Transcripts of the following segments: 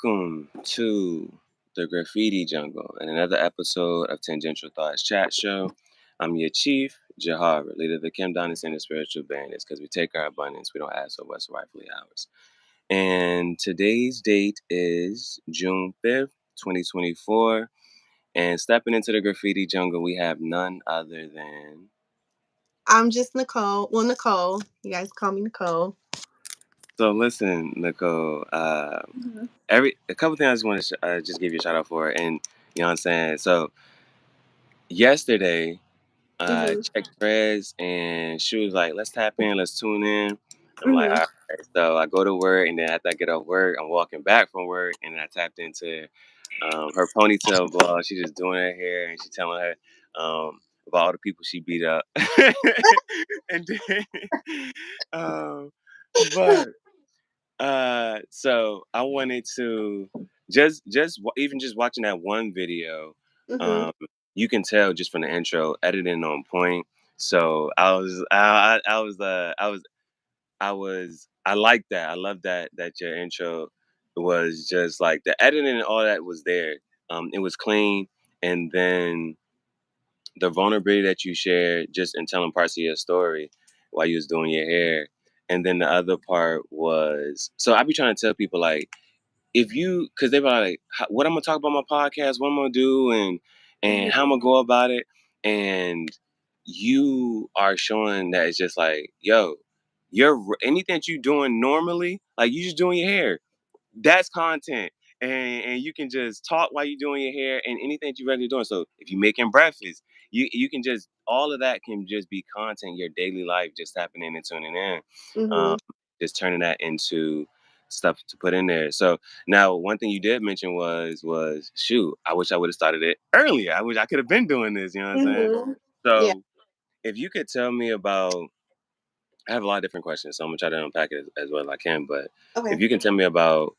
Welcome to the Graffiti Jungle and another episode of Tangential Thoughts Chat Show. I'm your chief, Jahar, leader of the Kim Dynasty and the Spiritual Bandits, because we take our abundance, we don't ask for what's rightfully ours. And today's date is June 5th, 2024. And stepping into the Graffiti Jungle, we have none other than. I'm just Nicole. Well, Nicole. You guys call me Nicole. So listen, Nicole. A couple things I just want to just give you a shout out for, and you know what I'm saying. So yesterday, Mm-hmm. checked Threads, and she was like, "Let's tap in, let's tune in." I'm like, Mm-hmm. "All right." So I go to work, and then after I get off work, I'm walking back from work, and then I tapped into her ponytail blog. She just doing her hair, and she telling her about all the people she beat up, and then, um, but so I wanted to even just watching that one video, Mm-hmm. um, you can tell just from the intro, editing on point. So I like that. I love that your intro was just like the editing and all that was there. It was clean, and then the vulnerability that you shared just in telling parts of your story while you was doing your hair. And then the other part was, so I be trying to tell people like, if you, because they were like, what I'm gonna talk about my podcast, what I'm gonna do, and how I'm gonna go about it, and you are showing that it's just like, yo, anything that you doing normally, like you just doing your hair, that's content. And you can just talk while you're doing your hair and anything that you're regularly doing. So if you're making breakfast, you can just, all of that can just be content, your daily life, just tapping in and tuning in. Mm-hmm. Um, just turning that into stuff to put in there. So now one thing you did mention was shoot, I wish I would have started it earlier. I wish I could have been doing this, you know what I'm saying? Mm-hmm. Yeah. So if you could tell me about, I have a lot of different questions, so I'm gonna try to unpack it as well as I can. But if Okay. you can tell me about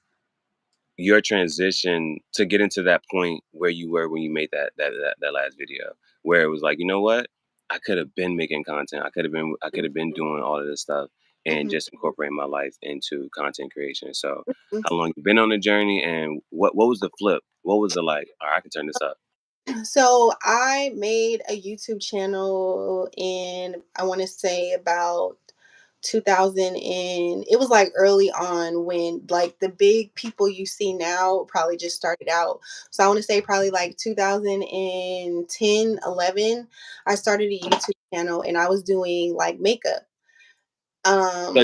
your transition to get into that point where you were when you made that last video, where it was like, you know what, I could have been making content, I could have been doing all of this stuff and Mm-hmm. just incorporating my life into content creation. So how long you been on the journey, and what was the flip, what was the like, all right, I can turn this up. So I made a YouTube channel in I want to say about 2000, and it was like early on when like the big people you see now probably just started out. So I want to say probably like 2010, 11, I started a YouTube channel and I was doing like makeup. So Um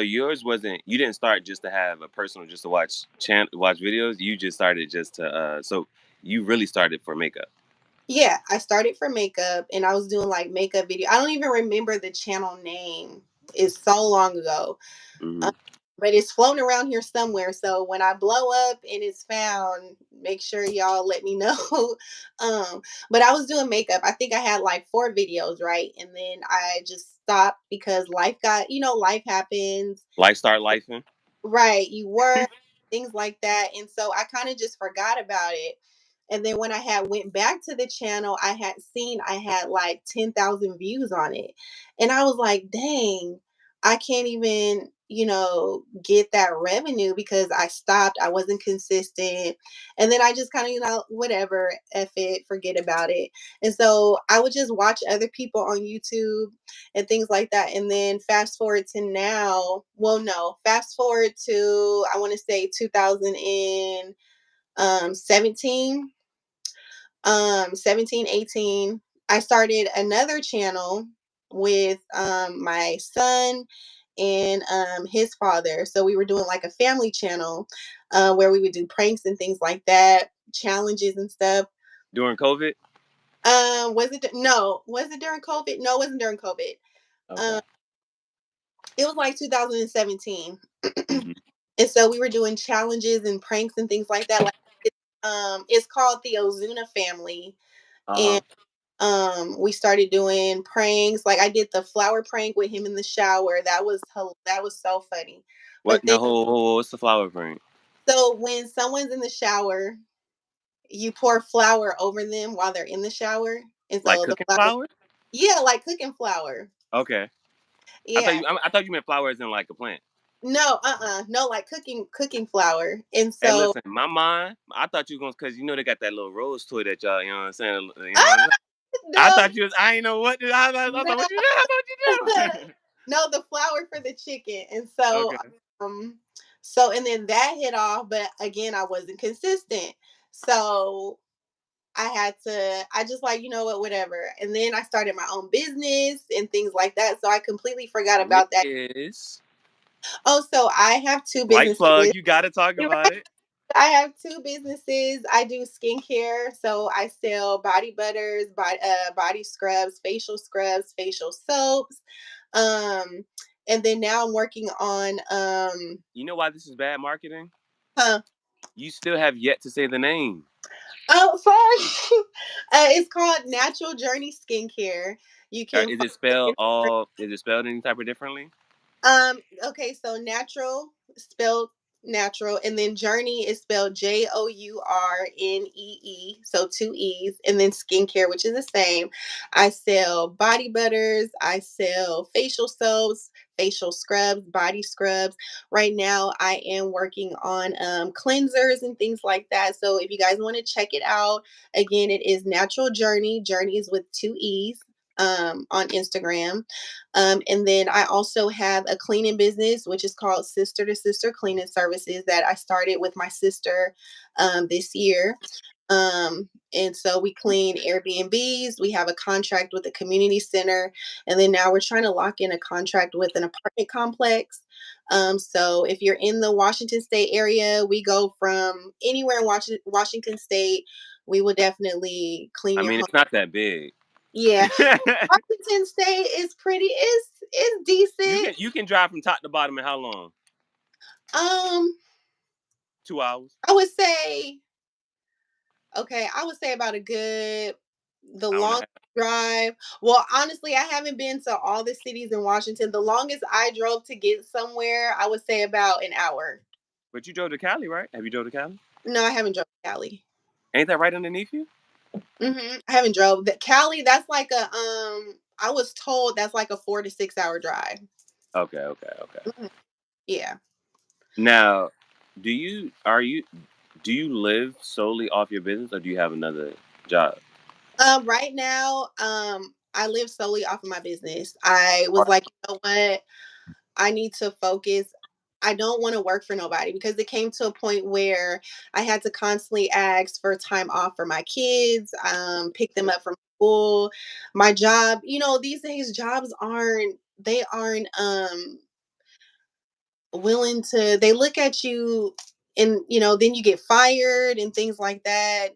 yours wasn't, you didn't start just to have a personal, just to watch videos, you just started just to so you really started for makeup. Yeah, I started for makeup and I was doing like makeup video. I don't even remember the channel name. It's so long ago. Hmm. Um, but it's floating around here somewhere. So when I blow up and it's found, make sure y'all let me know. um, but I was doing makeup. I think I had like 4 videos, right? And then I just stopped because life got, life happens. Life start lifing. Right, you work, things like that, and so I kinda just forgot about it, and then when I had went back to the channel, I had seen I had, like, 10,000 views on it, and I was like, "Dang, I can't even, get that revenue because I stopped, I wasn't consistent," and then I just kinda, whatever, F it, forget about it, and so I would just watch other people on YouTube and things like that. And then fast forward to now, well, no, fast forward to I want to say 2017, 17, 18. I started another channel with my son and his father. So we were doing like a family channel where we would do pranks and things like that, challenges and stuff. During COVID? Was it no? Was it during COVID? No, it wasn't during COVID. Okay. Um, It was like 2017. Hmm. And so we were doing challenges and pranks and things like that. Like it's called the Ozuna family. And Uh-huh. we started doing pranks. Like I did the flower prank with him in the shower. That was so funny. What? But then No, what's the flower print? so when someone's in the shower, you pour flour over them while they're in the shower. And Like so the cooking flour, flower? yeah, like cooking flour. Okay. I thought Yeah. you, I thought you meant flower as in like a plant. No, no, like cooking flour. And Hey, so listen, my mind, I thought you was gonna, cause you know they got that little rose toy that y'all, you know what I'm saying? You know what I'm saying? ah, I no, thought you was, I ain't know what, I no, thought, what you do? I thought what you do? no, the flour for the chicken. And so Okay. um and then that hit off, but again, I wasn't consistent. So I just like, you know what, whatever. And then I started my own business and things like that. So I completely forgot Which about that. is, Oh, so I have two like plug, businesses. you gotta talk about it. I have two businesses. I do skincare, so I sell body butters, body scrubs, facial soaps. Um, and then now I'm working on You know why this is bad marketing? huh. You still have yet to say the name. Oh, sorry. It's called Natural Journey Skincare. You can Is find it spelled it. all? Is it spelled any type of differently? Okay, so natural spelled natural, and then journey is spelled JOURNEE, so two E's, and then skincare, which is the same. I sell body butters, I sell facial soaps, facial scrubs, body scrubs. Right now, I am working on cleansers and things like that. So if you guys want to check it out, again, it is Natural Journey. Journey is with two E's on Instagram. And then I also have a cleaning business, which is called Sister to Sister Cleaning Services, that I started with my sister this year. And so we clean Airbnbs. We have a contract with a community center. And then now we're trying to lock in a contract with an apartment complex. So if you're in the Washington State area, we go from anywhere in Washington State. We will definitely clean I your mean, home. it's not that big. Yeah, Washington State is pretty. It's decent. You can drive from top to bottom in how long? Um, 2 hours. I would say okay. I would say about a good the Hour and a long half. drive. Well, honestly, I haven't been to all the cities in Washington. The longest I drove to get somewhere, I would say about an hour. But you drove to Cali, right? Have you drove to Cali? No, I haven't drove to Cali. Ain't that right underneath you? I haven't drove that Cali. That's like a I was told that's like a 4 to 6 hour drive. Okay, okay, okay. Mhm. Yeah. Now, do you live solely off your business, or do you have another job? Right now, I live solely off of my business. I was Or- like, you know what? I need to focus. I don't want to work for nobody because it came to a point where I had to constantly ask for time off for my kids, pick them up from school. My job, these days jobs aren't willing to they look at you and then you get fired and things like that.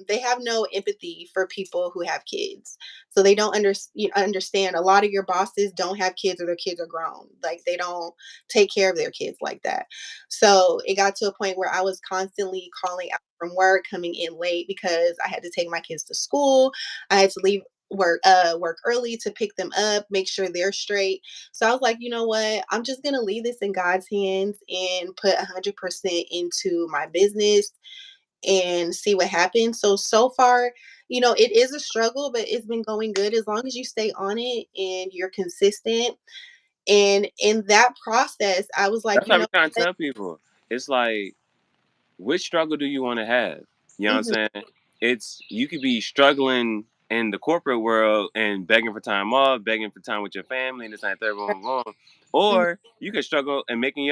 They have no empathy for people who have kids, so they don't understand. A lot of your bosses don't have kids, or their kids are grown, like they don't take care of their kids like that. So it got to a point where I was constantly calling out from work, coming in late because I had to take my kids to school. I had to leave work early to pick them up, make sure they're straight. So I was like, you know what? I'm just going to leave this in God's hands and put 100% into my business and see what happens. So far, it is a struggle, but it's been going good as long as you stay on it and you're consistent. And in that process, I was like, That's you how we know trying to what? tell people. It's like, which struggle do you want to have? You know what I'm Mhm. saying? It's you could be struggling in the corporate world and begging for time off, begging for time with your family, and this and that, third, boom, boom. Mhm. Or you can struggle and making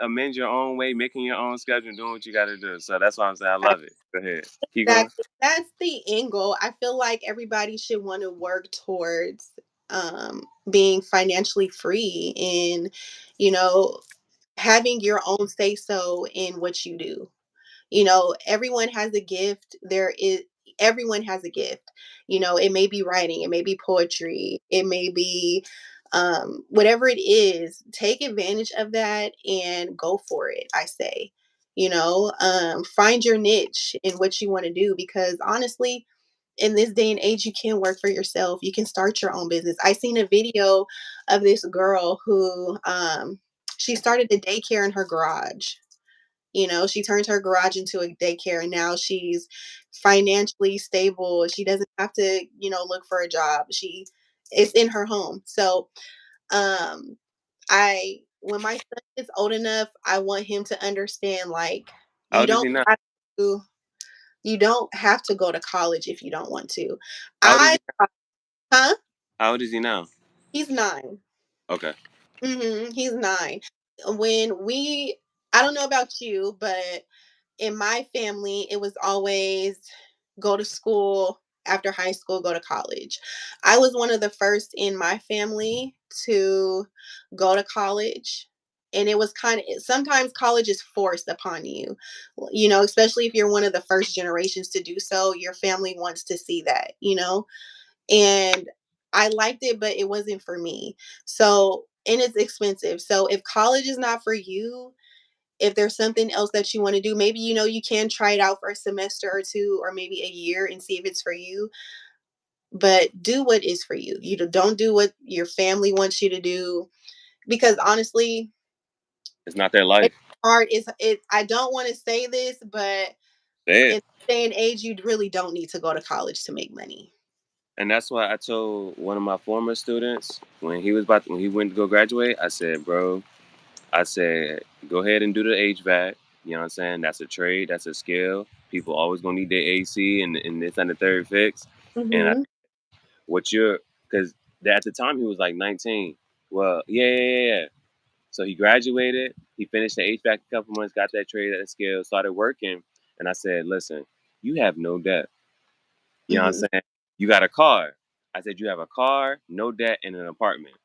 amends your own way, making your own schedule, and doing what you got to do. So that's why I'm saying I love it. Go ahead, keep going. Exactly. That's the end goal. I feel like everybody should want to work towards being financially free and, you know, having your own say so in what you do. Everyone has a gift. Everyone has a gift. It may be writing, it may be poetry, it may be whatever it is. Take advantage of that and go for it, I say. Find your niche in what you want to do, because honestly, in this day and age, you can work for yourself. You can start your own business. I seen a video of this girl who she started a daycare in her garage. She turned her garage into a daycare, and now she's financially stable. She doesn't have to, look for a job. She is in her home. So, um, I when my son is old enough, I want him to understand, like, How you old is don't he now? have to you don't have to go to college if you don't want to. How old is I he now? huh? How old is he now? He's 9. Okay. He's 9. When we I don't know about you, but in my family, it was always go to school, after high school, go to college. I was one of the first in my family to go to college. And it was kind of sometimes college is forced upon you, especially if you're one of the first generations to do so. Your family wants to see that. And I liked it, but it wasn't for me. So, and it's expensive. So, if college is not for you, if there's something else that you want to do, maybe you can try it out for a semester or two or maybe a year and see if it's for you, but do what is for you. Don't do what your family wants you to do, because honestly, It's not their life. it's hard. I don't want to say this, but Say in it. this day and age, you really don't need to go to college to make money. And that's why I told one of my former students when he went to go graduate, I said, bro, I said, go ahead and do the HVAC. You know what I'm saying? That's a trade, that's a skill. People always gonna need their AC and this and the third fix. And Mm-hmm. what you're because at the time he was like 19. Well, yeah. So he graduated, he finished the HVAC a couple months, got that trade, that skill, started working. And I said, listen, you have no debt. You know what I'm Mm-hmm. saying? You got a car. I said, you have a car, no debt, and an apartment.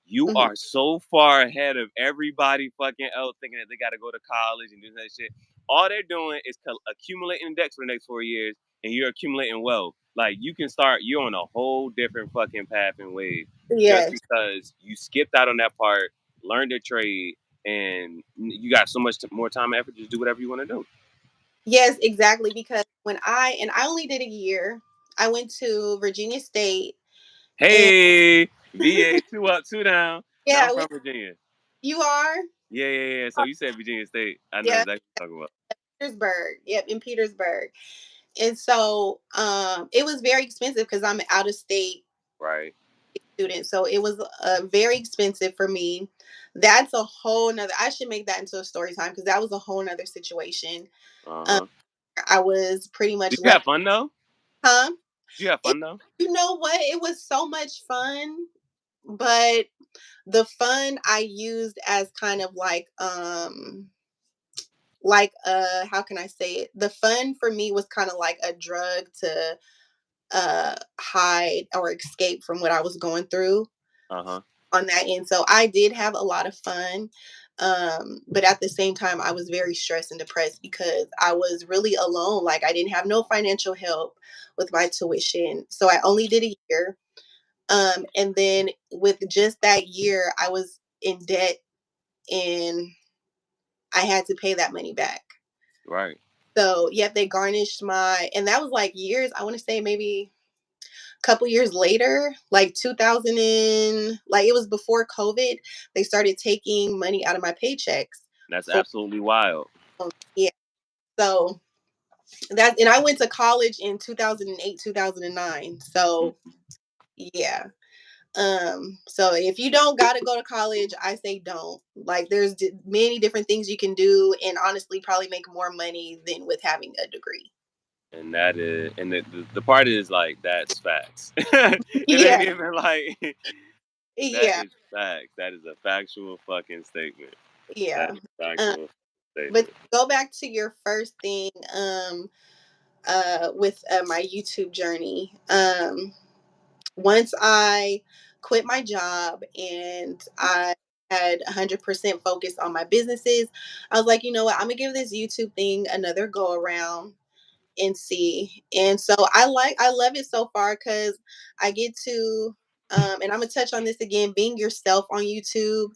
You Mm-hmm. are so far ahead of everybody fucking else thinking that they got to go to college and do that shit. All they're doing is accumulating debts for the next 4 years, and you're accumulating wealth. Like, you can start, you're on a whole different fucking path and wave just Yes. because you skipped out on that part, learned a trade, and you got so much more time and effort to just do whatever you want to do. Yes, exactly. Because I only did a year. I went to Virginia State. And Hey, VA, two up, two down. Now I'm yeah, from Virginia. you are. Yeah. So you said Virginia State. I know Yeah, exactly what you're talking about. Petersburg. Yep, in Petersburg. And so it was very expensive because I'm an out of state Right. student. So it was very expensive for me. That's a whole nother, I should make that into a story time because that was a whole nother situation. Uh Um, huh. I was pretty much Did you have left, fun though? huh? Did you have It, fun though? you know what? It was so much fun, but the fun I used as kind of like how can I say it? The fun for me was kind of like a drug to hide or escape from what I was going through Uh huh. on that end. So I did have a lot of fun. But at the same time, I was very stressed and depressed because I was really alone. Like, I didn't have no financial help with my tuition. So I only did a year. And then with just that year, I was in debt and I had to pay that money back. Right. So, yep, they garnished and that was like years, I want to say maybe a couple years later, like 2000 like it was before COVID, they started taking money out of my paychecks That's for, absolutely wild. yeah. So and I went to college in 2008, 2009. So, Mm. yeah. So if you don't got to go to college, I say don't. Like, there's many different things you can do and honestly probably make more money than with having a degree. And that is, and the part is like that's facts. It ain't Yeah. even like that Yeah. is facts. That is a factual fucking statement. That Yeah. is a Uh, factual but to statement. go back to your first thing, with my YouTube journey. Once I quit my job and I had 100% focus on my businesses, I was like, you know what, I'm gonna give this YouTube thing another go around and see. And so I love it so far because I get to and I'm gonna touch on this again, being yourself on YouTube,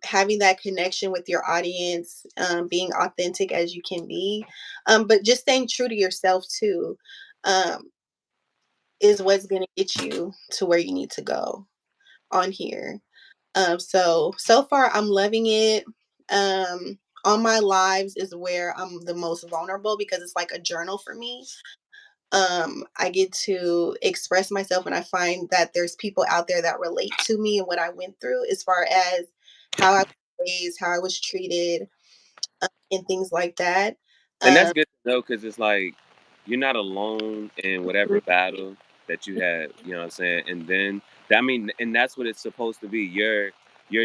having that connection with your audience, being authentic as you can be, but just staying true to yourself too, um, is what's gonna get you to where you need to go on here. So far I'm loving it. On my lives is where I'm the most vulnerable because it's like a journal for me. I get to express myself and I find that there's people out there that relate to me and what I went through as far as how I was raised, how I was treated, and things like that. And that's Um, good to know because it's like you're not alone in whatever battle that you had. You know what I'm saying? And then I mean, and that's what it's supposed to be. Your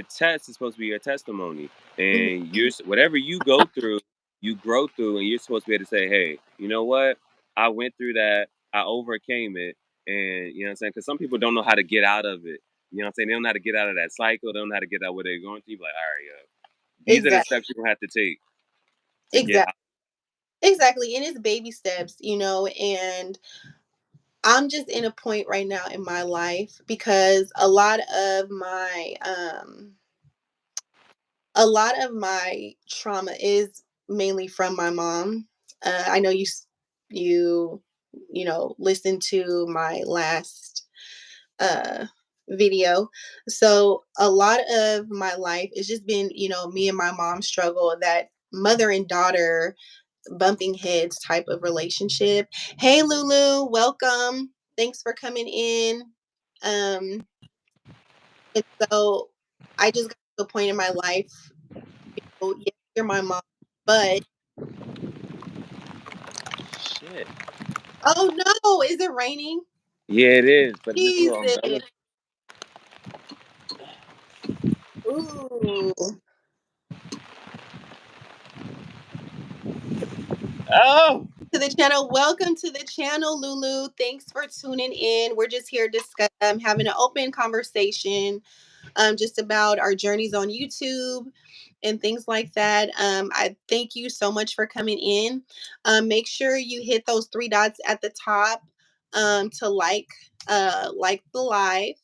test is supposed to be your testimony, mhm, and whatever you go through, you grow through, and you're supposed to be able to say, "Hey, you know what? I went through that. I overcame it." And you know what I'm saying? Because some people don't know how to get out of it. You know what I'm saying? They don't know how to get out of that cycle. They don't know how to get out what they're going through. You're like, all right, these are the exactly, steps you're gonna have to take to get exactly, out. exactly. And it's baby steps, and I'm just in a point right now in my life because a lot of my trauma is mainly from my mom. I know you listened to my last uh video. So a lot of my life has just been, me and my mom struggle, that mother and daughter bumping heads type of relationship. Hey Lulu, welcome. Thanks for coming in. Um and so I just got to a point in my life, yes, you're my mom, but Shit. oh no, is it raining? Yeah, it is, but this little Jesus. umbrella. Ooh. Oh, To the channel. Welcome to the channel, Lulu. Thanks for tuning in. We're just here having an open conversation, just about our journeys on YouTube and things like that. I thank you so much for coming in. Make sure you hit those three dots at the top, to like the live.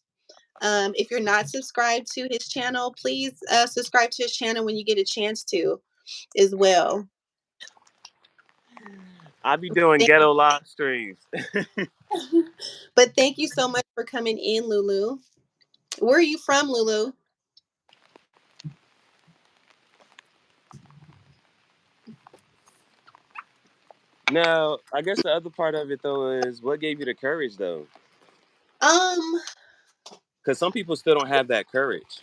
If you're not subscribed to his channel, please subscribe to his channel when you get a chance to as well. I be doing Thank- ghetto live streams. but thank you so much for coming in, Lulu. Where are you from, Lulu? Now, I guess the other part of it though is what gave you the courage though, Um, because some people still don't have that courage.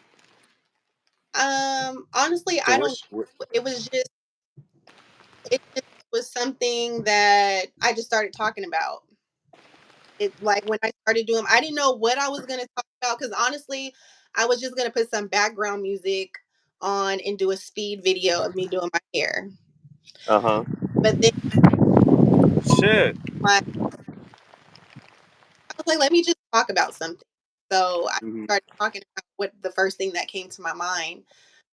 Honestly, So I don't. It was just it just was something that I just started talking about. It like when I started doing, I didn't know what I was gonna talk about because honestly, I was just gonna put some background music on and do a speed video of me doing my hair. Uh huh. But then Shit. like, I was like, let me just talk about something. So I Hmm. started talking about what the first thing that came to my mind.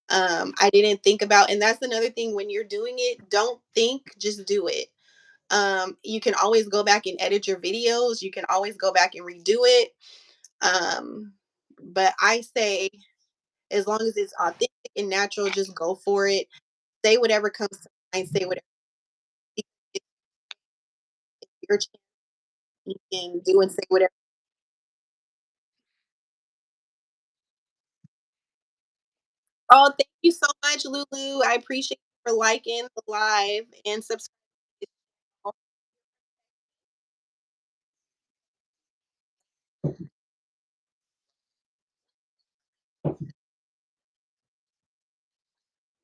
I didn't think about, and that's another thing when you're doing it, don't think, just do it. You can always go back and edit your videos. You can always go back and redo it. Um, but I say, as long as it's authentic and natural, just go for it. Say whatever comes to mind. Say whatever. It's your chance. You can do and say whatever. Oh, thank you so much, Lulu. I appreciate you for liking the live and subscribing.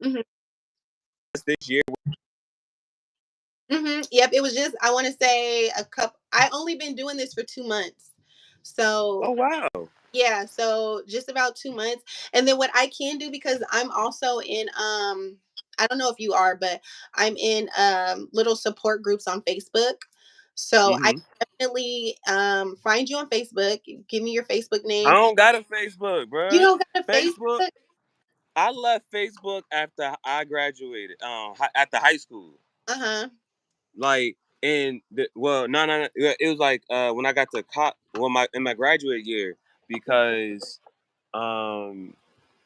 Mhm. This year. Yep, it was just, I want to say, a couple. I only been doing this for 2 months, so Oh wow. yeah, so just about 2 months. And then what I can do, because I'm also in, I don't know if you are, but I'm in little support groups on Facebook. So I Hmm. definitely find you on Facebook. Give me your Facebook I name. don't got a Facebook, You bruh. don't got a Facebook. Facebook? I left Facebook after I graduated. After high school. Uh-huh. Like well, no, yeah, it was like when I got to my in my graduate year because um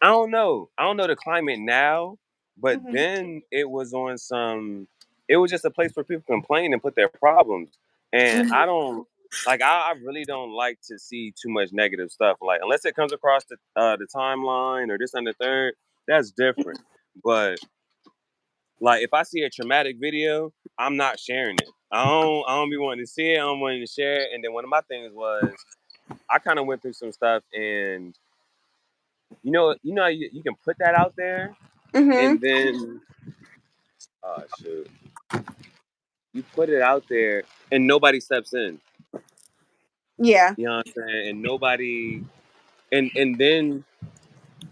I don't know the climate now, but Hmm. then it was on some, it was just a place where people complain and put their problems, and I Hmm. don't like, I really don't like to see too much negative stuff, like unless it comes across the timeline or this and the third, that's different. But like if I see a traumatic video, I'm not sharing it. I don't be wanting to see it. I don't wanting to share it. And then one of my things was I kind of went through some stuff, and how you can put that out there, Mhm. and then oh shoot, you put it out there, and nobody steps in. Yeah. You know what I'm saying? And nobody, and then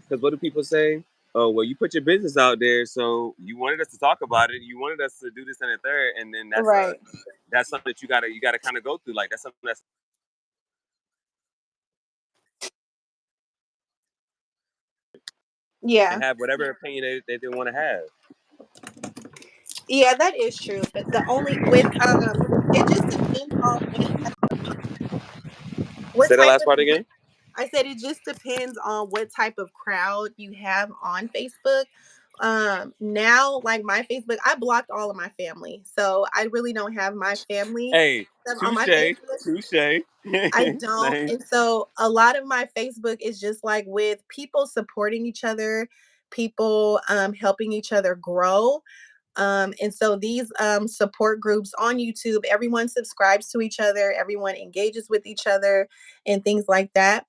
because what do people say? Oh well, you put your business out there, so you wanted us to talk about it. You wanted us to do this and a third, and then Right. that's something that you gotta kind of go through. Like that's something that's Yeah. and have whatever opinion they want to have. Yeah, that is true. But the only with it just depends on what Say the type last of part again. I said it just depends on what type of crowd you have on Facebook. Now, like my Facebook, I blocked all of my family. So I really don't have my family Hey, stuff on my touche, Facebook. touche. I don't. Same. And so a lot of my Facebook is just like with people supporting each other, people helping each other grow. And so these support groups on YouTube, everyone subscribes to each other, everyone engages with each other, and things like that.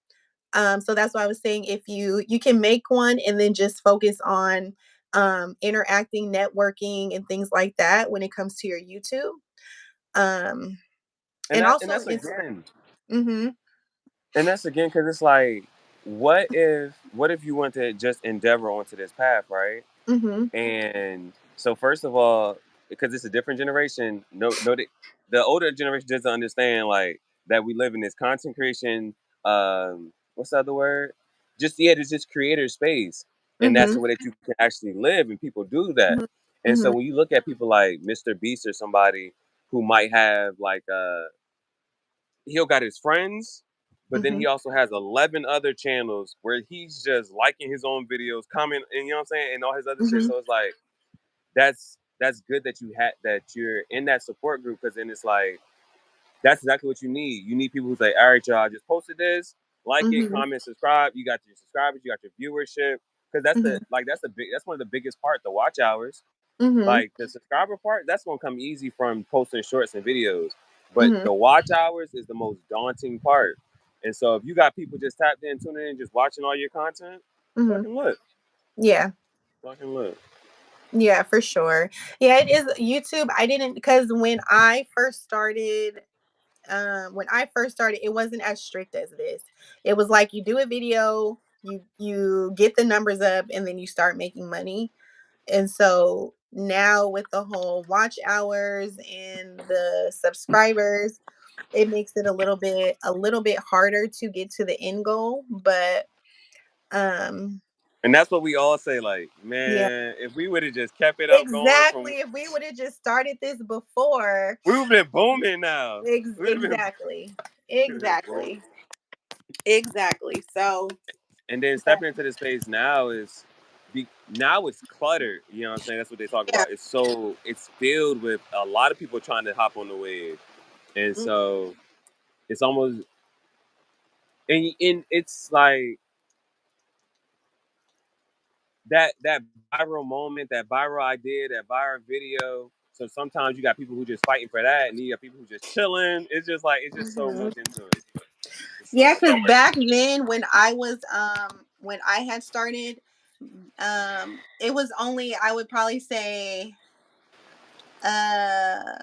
So that's why I was saying if you can make one and then just focus on interacting, networking, and things like that when it comes to your YouTube, um, And and that and also that's Instagram. again, Mm-hmm. and that's again because it's like, what if you want to just endeavor onto this path, right? Mm-hmm. And so, first of all, because it's a different generation, no, the older generation doesn't understand like that we live in this content creation. What's the other word? Just yeah, it's just creator space, and that's Mm-hmm. the way that you can actually live, and people do that. Mm-hmm. And so Mm-hmm. when you look at people like Mr. Beast or somebody who might have like he'll got his friends, but then Mm-hmm. he also has 11 other channels where he's just liking his own videos, comment, and you know what I'm saying, and all his other shit. Mm-hmm. So it's like that's good that you're in that support group because then it's like that's exactly what you need. You need people who say, "All right, y'all, I just posted this, like it, Mm-hmm. comment, subscribe. You got your subscribers, you got your viewership." Because Mm-hmm. that's one of the biggest part, the watch hours. Mm-hmm. Like the subscriber part, that's gonna come easy from posting shorts and videos. But Mm-hmm. the watch hours is the most daunting part. And so if you got people just tapped in, tuning in, just watching all your content, Mm-hmm. fucking look, Yeah. fucking look. Yeah, for sure. Yeah, it is YouTube. I didn't because when I first started, it wasn't as strict as this. It was like you do a video, you get the numbers up, and then you start making money. And so now with the whole watch hours and the subscribers, it makes it a little bit harder to get to the end goal. But um And that's what we all say, like, yeah, man, if we would have just kept it up going from exactly. If we would have just started this before, we would have been booming now. We would have been, exactly. we would've been booming. Exactly. Exactly. So And then yeah. stepping into the space now is now it's cluttered. You know what I'm saying? That's what they talk Yeah. about. It's filled with a lot of people trying to hop on the wave. And Mm, so it's almost and it's like that viral moment, that viral idea, that viral video. So sometimes you got people who just fighting for that, and you got people who just chilling. It's just so mhm. much into it. It's so Yeah, much because into back it. then when I had started, it was only I would probably say uh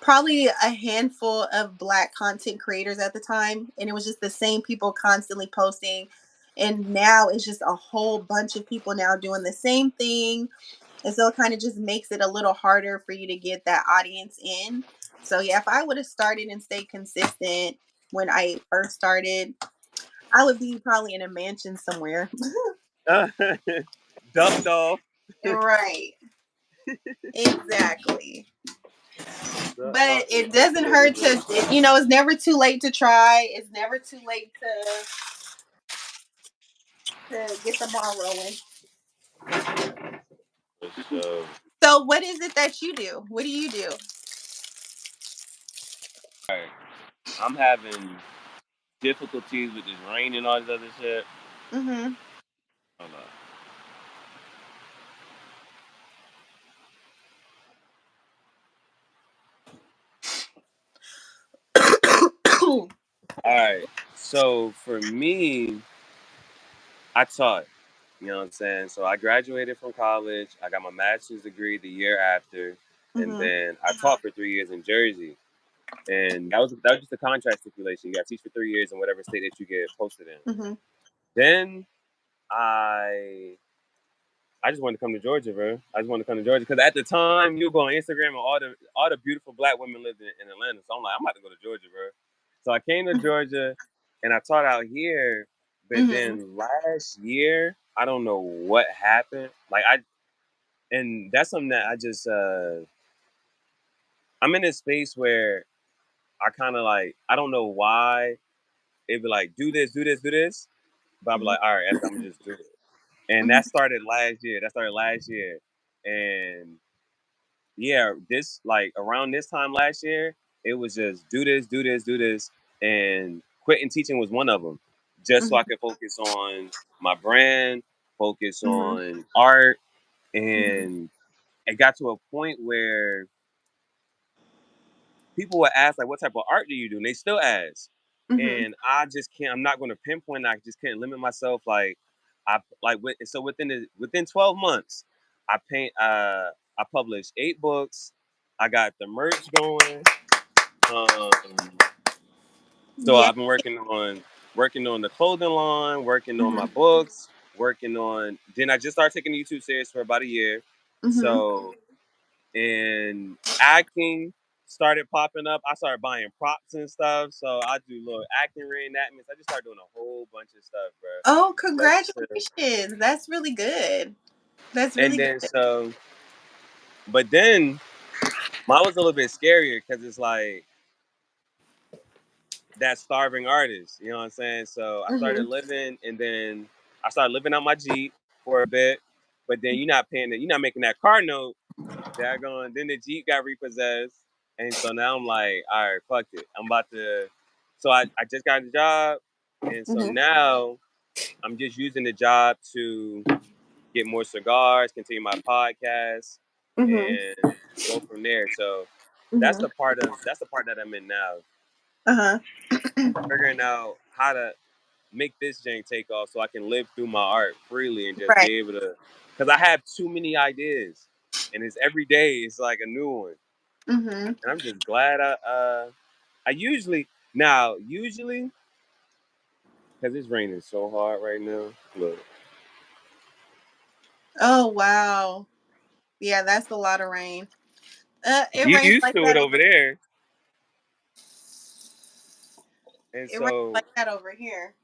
probably a handful of black content creators at the time, and it was just the same people constantly posting. And now it's just a whole bunch of people now doing the same thing. And so it kind of just makes it a little harder for you to get that audience in. So yeah, if I would have started and stayed consistent when I first started, I would be probably in a mansion somewhere. Ducked off. Right. Exactly. But it Ducked doesn't over hurt there. it's never too late to try. It's never too late to get the ball rolling. For sure. So what is it that you do? What do you do? All right. I'm having difficulties with this rain and all this other shit. Mm-hmm. Hold on. All right. So for me, I taught. You know what I'm saying? So I graduated from college. I got my master's degree the year after, and Mhm. then I taught for 3 years in Jersey. And that was just a contract stipulation. You got to teach for 3 years in whatever state that you get posted in. Mhm. Then I just wanted to come to Georgia, bro. I just wanted to come to Georgia because at the time you go on Instagram and all the beautiful black women lived in Atlanta. So I'm like, I'm about to go to Georgia, bro. So I came to Georgia and I taught out here. But Mhm. then last year, I don't know what happened. And that's something that I'm in this space where I kind of like, I don't know why it'd be like, do this, do this, do this. But I'll be Mhm. like, all right, I'm just do it. And Mhm. that started last year. And yeah, this like around this time last year, it was just do this, do this, do this, and quitting teaching was one of them, just so Mhm. I could focus on my brand, focus Mhm. on art, Mhm. and it got to a point where people would ask like, "What type of art do you do?" And they still ask, Mhm. and I just can't. I'm not going to pinpoint. I just can't limit myself. Like so within 12 months, I paint. I published 8 books. I got the merch going. Um, so Yeah. I've been working on the clothing line, working on my Mhm. books, working on. Then I just started taking YouTube serious for about a year. Mhm. So and acting started popping up. I started buying props and stuff. So I do little acting reenactments. I just started doing a whole bunch of stuff, bro. Oh, Just to, congratulations. That's really good. That's and really then good. so, but then mine was a little bit scarier because it's like that starving artist. You know what I'm saying? So I started Mhm. living, and then I started living out my Jeep for a bit. But then you're not making that car note. Daggone. Then the Jeep got repossessed. And so now I'm like, all right, fuck it. I'm about to. So I just got a job. And so Mhm. now I'm just using the job to get more cigars, continue my podcast, Mhm. and go from there. So Mhm. that's the part that I'm in now. Uh-huh. Figuring out how to make this jank take off so I can live through my art freely and just Right. be able to, because I have too many ideas, and it's every day it's like a new one, Mhm. and I'm just glad I usually because it's raining so hard right now. Look, Oh, wow. Yeah, that's a lot of rain. It you rains used like to it that over over there, and it rains so like that over here.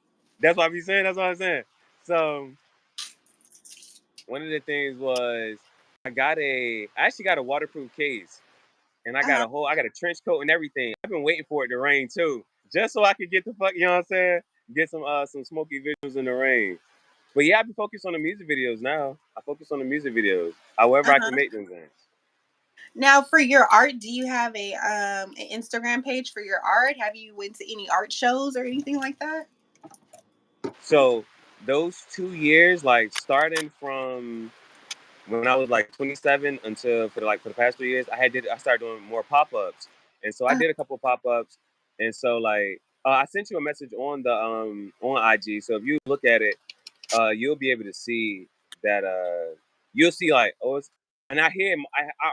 that's what I be saying. That's what I'm saying. So one of the things was I actually got a waterproof case, and Uh-huh. I got a trench coat and everything. I've been waiting for it to rain too, just so I could get the fuck, you know what I'm saying? Get some smoky visuals in the rain. But yeah, I be focused on the music videos now. I focus on the music videos, however I can Uh-huh. make them things. Now for your art, do you have an Instagram page for your art? Have you went to any art shows or anything like that? So those 2 years, like starting from when I was like 27 until for the past 3 years, I started doing more pop ups, and so I Uh-huh. did a couple pop ups, and so like I sent you a message on the on IG. So if you look at it, you'll be able to see that you'll see like and I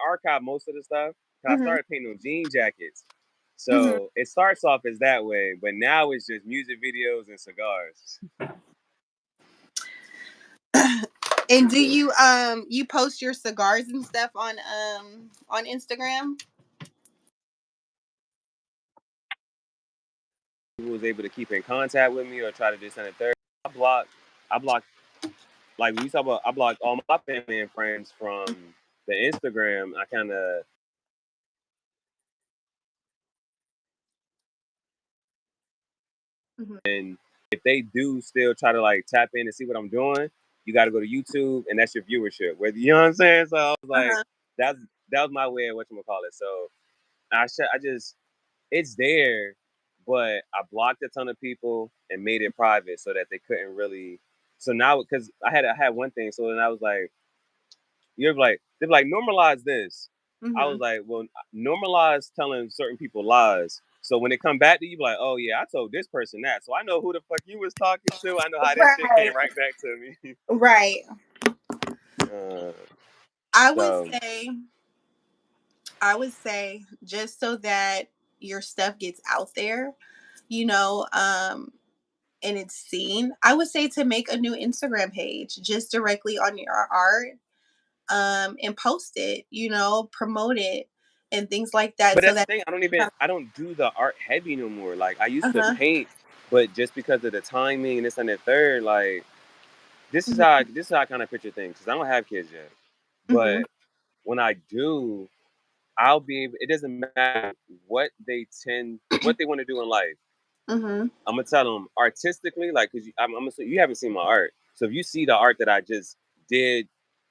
archive most of the stuff because I Mhm. started painting on jean jackets. Mhm. So it starts off as that way, but now it's just music videos and cigars. And do you post your cigars and stuff on Instagram? Who was able to keep in contact with me or try to do something third. I blocked like when you talk about I blocked all my family and friends from the Instagram. I kind of Mhm. and if they do still try to like tap in and see what I'm doing, you got to go to YouTube and that's your viewership. Whether you know what I'm saying. So I was like, Uh-huh. that's that was my way of what you call it. So I just it's there, but I blocked a ton of people and made it private so that they couldn't really. So now because I had one thing, so then I was like, you're like they're like normalize this. I was Mhm. like, well, normalize telling certain people lies. So when it come back to you, like, oh yeah, I told this person that, so I know who the fuck you was talking to. I know how this shit Right. came right back to me. Right. uh, I would so, say I would say just so that your stuff gets out there, you know, and it's seen, I would say to make a new Instagram page just directly on your art, and post it, promote it and things like that but so that's the that. thing. I don't do the art heavy no more. Like I used to Uh-huh. paint, but just because of the timing and this and the third, like Mhm, this is how I kind of picture things. Because I don't have kids yet, mhm, but when I do, I'll be able. It doesn't matter what they want to do in life. mhm, I'm gonna tell them artistically, like, cause I'm gonna say you haven't seen my art. So if you see the art that I just did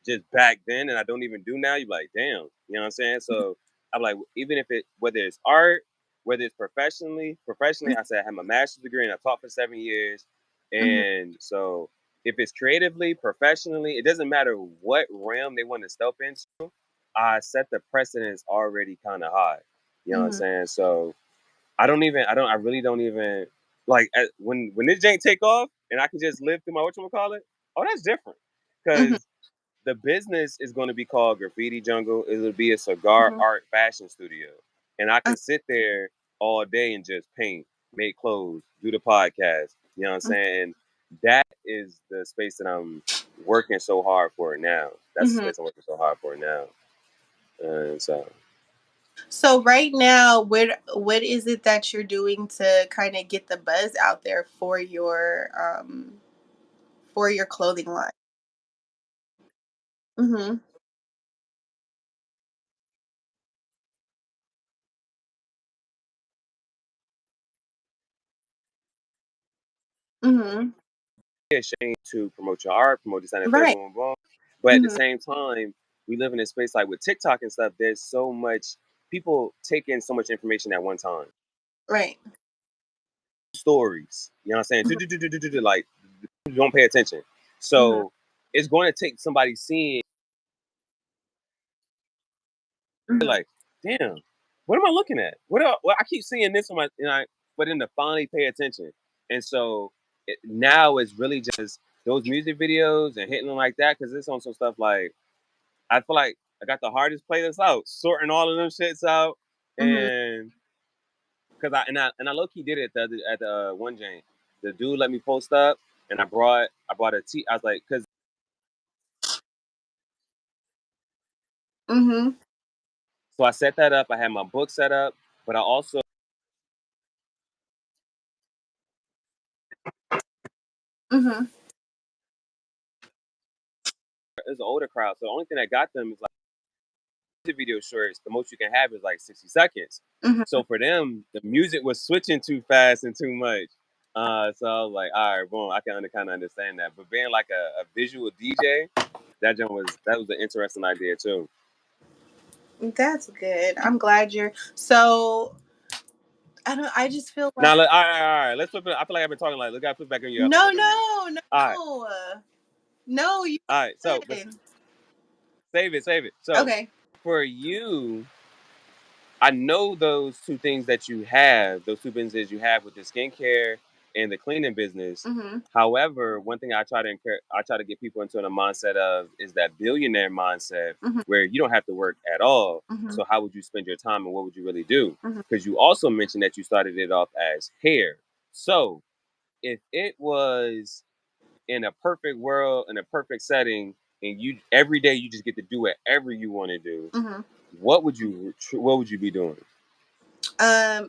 just back then and I don't even do now, you're like, damn, you know what I'm saying? So I'm like, even if whether it's art, whether it's professionally, I said I have my master's degree and I taught for 7 years, mhm, and so if it's creatively, professionally, it doesn't matter what realm they want to step into. I set the precedence already kind of high. You know what I'm mhm, saying? So I really don't even like when this jank take off and I can just live through my whatchamacallit. Oh, that's different. mhm, Because the business is going to be called Graffiti Jungle. It'll be a cigar mhm. art fashion studio. And I Uh, can sit there all day and just paint, make clothes, do the podcast. You know what I'm mhm, saying? And that is the space that I'm working so hard for now. That's the mhm. space I'm working so hard for now. And so So right now, what is it that you're doing to kind of get the buzz out there for your clothing line? Mhm. Mhm. ashamed to promote your art, promote this and the third, Right. boom, boom, boom. But at the Mhm. same time, we live in a space like with TikTok and stuff. There's so much people take in so much information at one time. Right. Stories, you know what I'm saying? Mhm. Like you don't pay attention. Mhm. So it's going to take somebody seeing Mhm. like, damn, what am I looking at? Well, I keep seeing this on my, but then to finally pay attention. And so now it's really just those music videos and hitting them like that because it's on some stuff like I feel like I got the hardest playlist out, sorting all of them shits out, Mhm. and because I low key did it at the one Jane. The dude let me post up, and I brought a tea. I was like, because Mhm. so I set that up. I had my book set up, but I also Mhm. it's an older crowd, so the only thing that got them is like music video shorts. The most you can have is like 60 seconds. Mhm. So for them, the music was switching too fast and too much. So I was like, all right, boom, I can kind of understand that. But being like a visual DJ, that was an interesting idea too. That's good. I'm glad you're so I just feel like Now, all right, let's flip it. I feel like I've been talking like, look, I flip back on you. I flip no, back on you. no, All right, no. No, you all right. So, but good. save it. So, Okay. for you, I know those two things that you have, those two businesses you have with the skincare and the cleaning business. Mhm. However, one thing I try to get people into the mindset of is that billionaire mindset Mhm. where you don't have to work at all. Mhm. So how would you spend your time and what would you really do? Mhm. Because you also mentioned that you started it off as hair. So if it was in a perfect world, in a perfect setting, and you every day you just get to do whatever you want to do, Mhm. what would you be doing?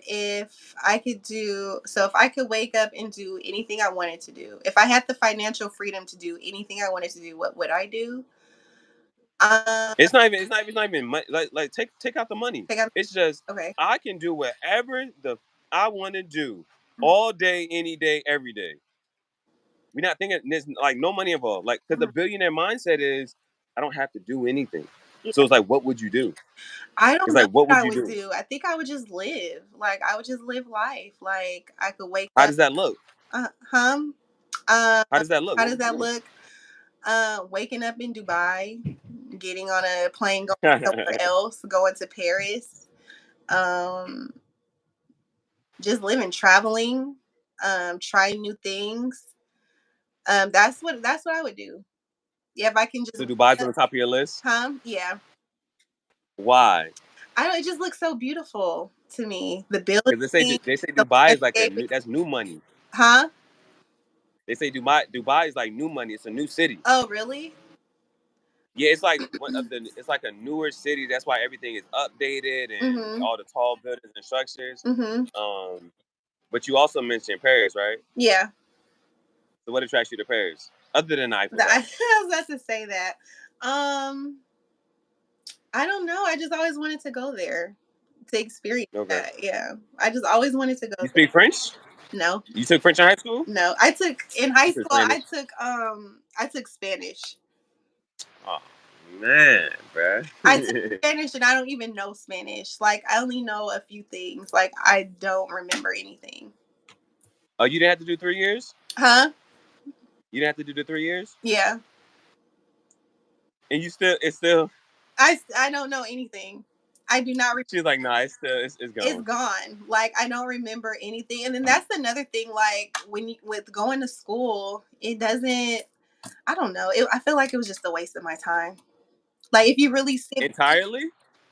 If I could if I could wake up and do anything I wanted to do, if I had the financial freedom to do anything I wanted to do, what would I do? Um, It's not even like take out the money. Take out. It's just Okay. I can do whatever the I want to do all day, any day, every day. We're not thinking there's like no money involved. Like because the Mhm. billionaire mindset is I don't have to do anything. Yeah. So it's like, what would you do? I It's don't know like, what what would I you would do? do. I think I would just live. Like I would just live life. Like I could wake How up. does that look? Hum. Uh, How does that look? how What does would you that do? look? Waking up in Dubai, getting on a plane, going somewhere else, going to Paris. Um, Just living, traveling, trying new things. That's what I would do. Yeah, if I can just So Dubai's on the top of your list? Yeah. Why? I don't, it just looks so beautiful to me. The Because building, they say the Dubai is like landscape. that's new money. Huh? They say Dubai is like new money. It's a new city. Oh, really? Yeah, it's like it's like a newer city. That's why everything is updated and Mhm. all the tall buildings and structures. Mhm. But you also mentioned Paris, right? Yeah. So what attracts you to Paris other than the Eiffel Tower? I was about to say that. I don't know. I just always wanted to go there to experience Okay. that. Yeah. I just always wanted to go You there. speak French? No. You took French in high school? No. I took in high You school took Spanish. I took Spanish. Oh man, bruh. I took Spanish and I don't even know Spanish. Like I only know a few things. Like I don't remember anything. Oh, you didn't have to do 3 years? Huh? You didn't have to do the 3 years? Yeah. And it's still. I don't know anything. I do not She's like, nah, it's it's gone. gone. Like I don't remember anything. And then that's another thing. Like when you with going to school, it doesn't. I don't know. I feel like it was just a waste of my time. Like if you really sit Entirely?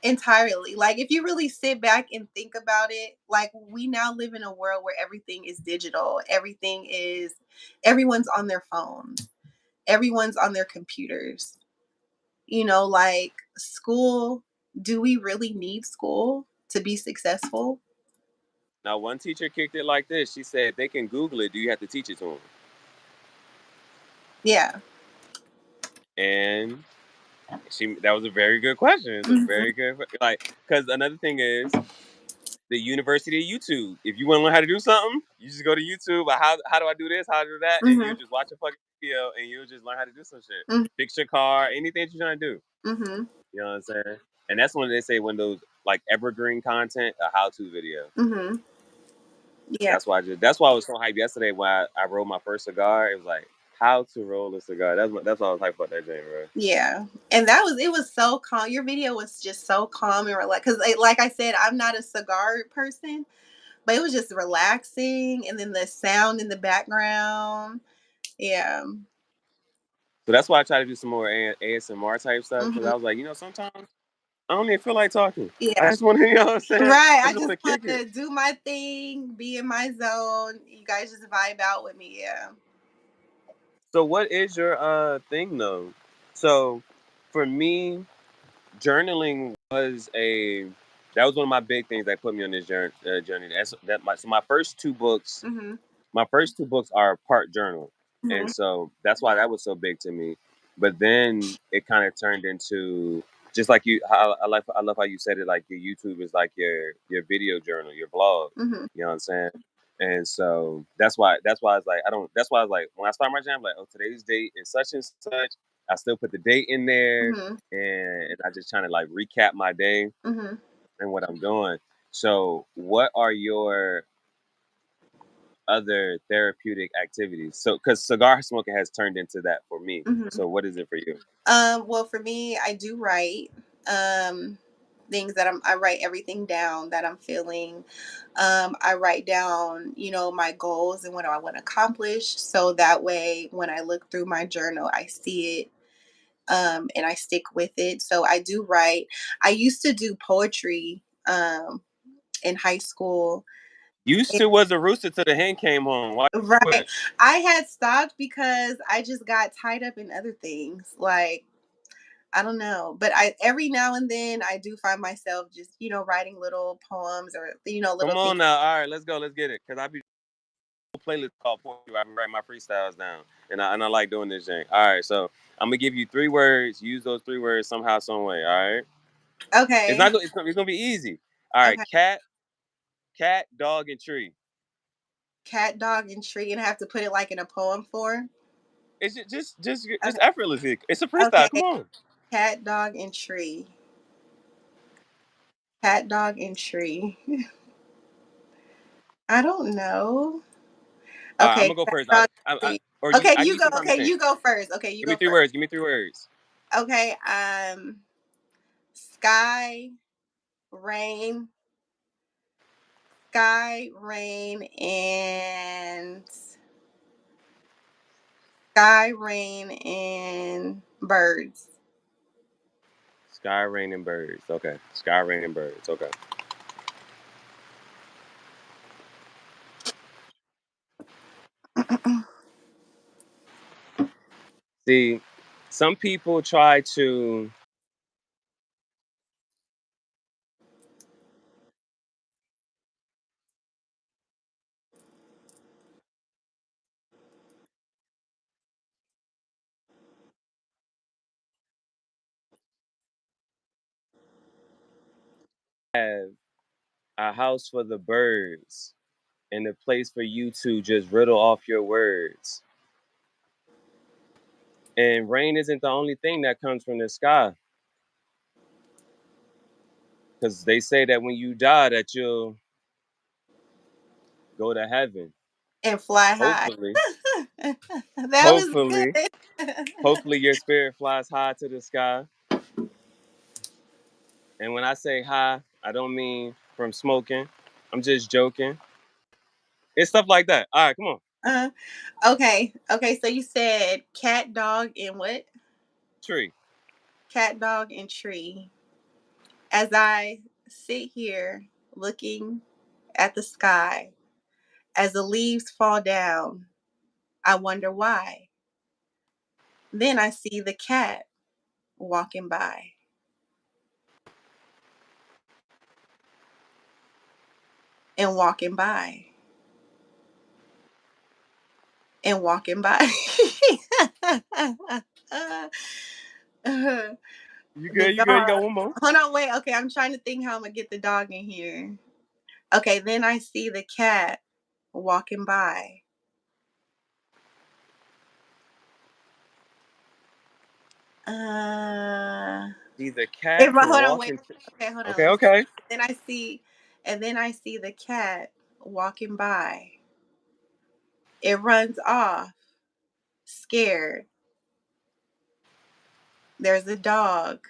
entirely, like if you really sit back and think about it, like we now live in a world where everything is digital. Everyone's on their phones. Everyone's on their computers. Like school. Do we really need school to be successful? Now, one teacher kicked it like this. She said, they can Google it. Do you have to teach it to them? Yeah. And that was a very good question. It's a Mhm. very good, like, because another thing is the University of YouTube. If you want to learn how to do something, you just go to YouTube. How do I do this? How do I do that? And you Mhm. just watch a fucking video and you'll just learn how to do some shit. Mhm. Fix your car, anything you're trying to do. Mhm. You know what I'm saying? And that's when they say when those like evergreen content, a how-to video. Mhm. Yeah. That's why I was so hyped yesterday when I rolled my first cigar. It was like how to roll a cigar. That's why I was hyped about that thing, bro. Yeah. And it was so calm. Your video was just so calm and relaxed. Because, like I said, I'm not a cigar person, but it was just relaxing. And then the sound in the background. Yeah. So that's why I try to do some more ASMR type stuff because Mhm. I was like, sometimes I don't even feel like talking. I Yeah. just want to, you know what I'm saying? Right. I I just want just to want kick it. to do my thing, be in my zone. You guys just vibe out with me. Yeah. So what is your thing though? So for me, journaling that was one of my big things that put me on this journey. So Mhm. my first two books are part journal, and Mhm. so that's why that was so big to me. But then it kind of turned into just like I love how you said it. Like your YouTube is like your video journal, your blog. Mhm. You know what I'm saying? And so that's why I was like I don't. That's why I was like when I start my journal, I'm like, oh, today's date is such and such. I still put the date in there, Mhm. and I just trying to like recap my day Mhm. and what I'm doing. So, what are your other therapeutic activities? So, because cigar smoking has turned into that for me. Mhm. So, what is it for you? Well, for me, I do write um, things that I write everything down that I'm feeling. I write down, my goals and what I want to accomplish. So that way, when I look through my journal, I see it and I stick with it. So I do write. I used to do poetry in high school. Used to was a rooster till the hen came home. Why you Right. quit? I had stopped because I just got tied up in other things. Like I don't know, but I every now and then I do find myself just writing little poems or little Come things. on now. All right, let's go. Let's get it. Cause I be a playlist called Poetry. I be writing my freestyles down, and I like doing this thing. All right, so I'm gonna give you 3 words. Use those 3 words somehow, some way. All right. It's Okay, not. It's gonna be easy. All right. okay. Cat, dog, and tree. Cat, dog, and tree, and I have to put it like in a poem form. It's just Okay, effortlessly. It's a freestyle. Come okay. on. Cat, dog, and tree. Cat, dog, and tree. I don't know. I'm Okay, gonna go cat, first. dog, tree. Okay, I you give you go. some time to Okay, think. you go first. Okay, you Give me go three first. words. Give me 3 words. Okay, sky, rain, sky, rain, and sky, rain, and birds. Sky, rain, and birds. Okay. Sky, rain, and birds. Okay. See, some people try to have a house for the birds and a place for you to just riddle off your words. And rain isn't the only thing that comes from the sky. Because they say that when you die that you'll go to heaven. And fly high. Hopefully. That was Hopefully. good. Hopefully your spirit flies high to the sky. And when I say high, I don't mean from smoking. I'm just joking. It's stuff like that. All right, come on. uh, okay. So you said cat, dog, and what? Tree. Cat, dog, and tree. As I sit here looking at the sky, as the leaves fall down, I wonder why. Then I see the cat walking by and walking by and walking by. You The good? You good? You dog. got one more? Hold on, wait. Okay, I'm trying to think how I'm gonna get the dog in here. Okay, then I see the cat walking by. Uh, See the cat Hold on, wait. walking. Okay, hold on. Okay, Let me. okay. Then I see, and then I see the cat walking by. It runs off, scared. There's a dog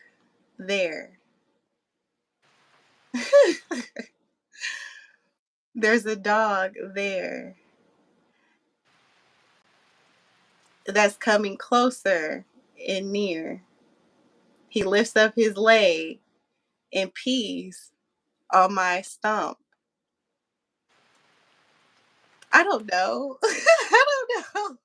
there. There's a dog there that's coming closer and near. He lifts up his leg and pees on my stump. I don't know. I don't know.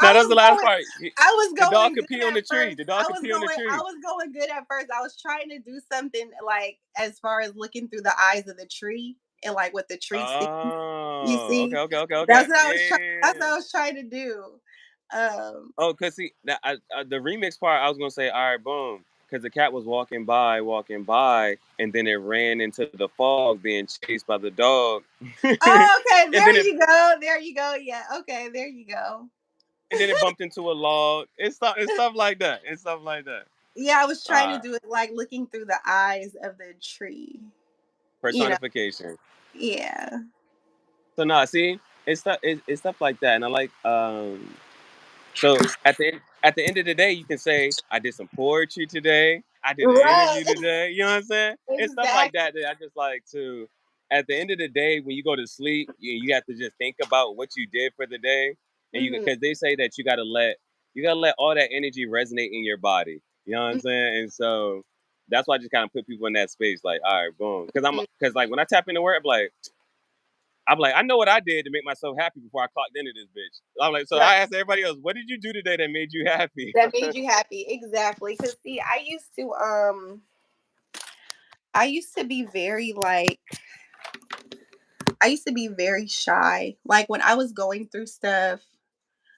I Now that's was the last going part. I was The dog going could good pee on at the tree. first. The dog could pee on the I tree. was going good at first. I was trying to do something like as far as looking through the eyes of the tree and like what the tree sees. You Oh, okay, see? okay, okay, okay. Yeah, yeah, yeah, That's yeah. what I was trying to do. Um Oh, cause see, the remix part, I was gonna say, all right, boom, cause the cat was walking by, and then it ran into the fog, being chased by the dog, and Oh, okay, then it you go. There you go. Yeah, okay, there you go. and then it bumped into a log. It's stuff like that. It's stuff like that. Yeah, I was trying to Uh do it like looking through the eyes of the tree. You know, personification. yeah. So nah, see, it's stuff like that, and I like so at the end of the day, you can say I did some poetry today. I did an Right. interview today. You know what I'm saying? It's stuff like Exactly. that that I just like to. At the end of the day, when you go to sleep, you have to just think about what you did for the day, and you Mhm. because they say that you gotta let all that energy resonate in your body. You know what I'm saying? And so that's why I just kind of put people in that space, like, all right, boom, Mhm. because like when I tap into work, I'm like, I know what I did to make myself happy before I clocked into this bitch. I'm like, so Right. I asked everybody else, what did you do today that made you happy? That made you happy. Exactly. Cause see, I used to be very like I used to be very shy. Like when I was going through stuff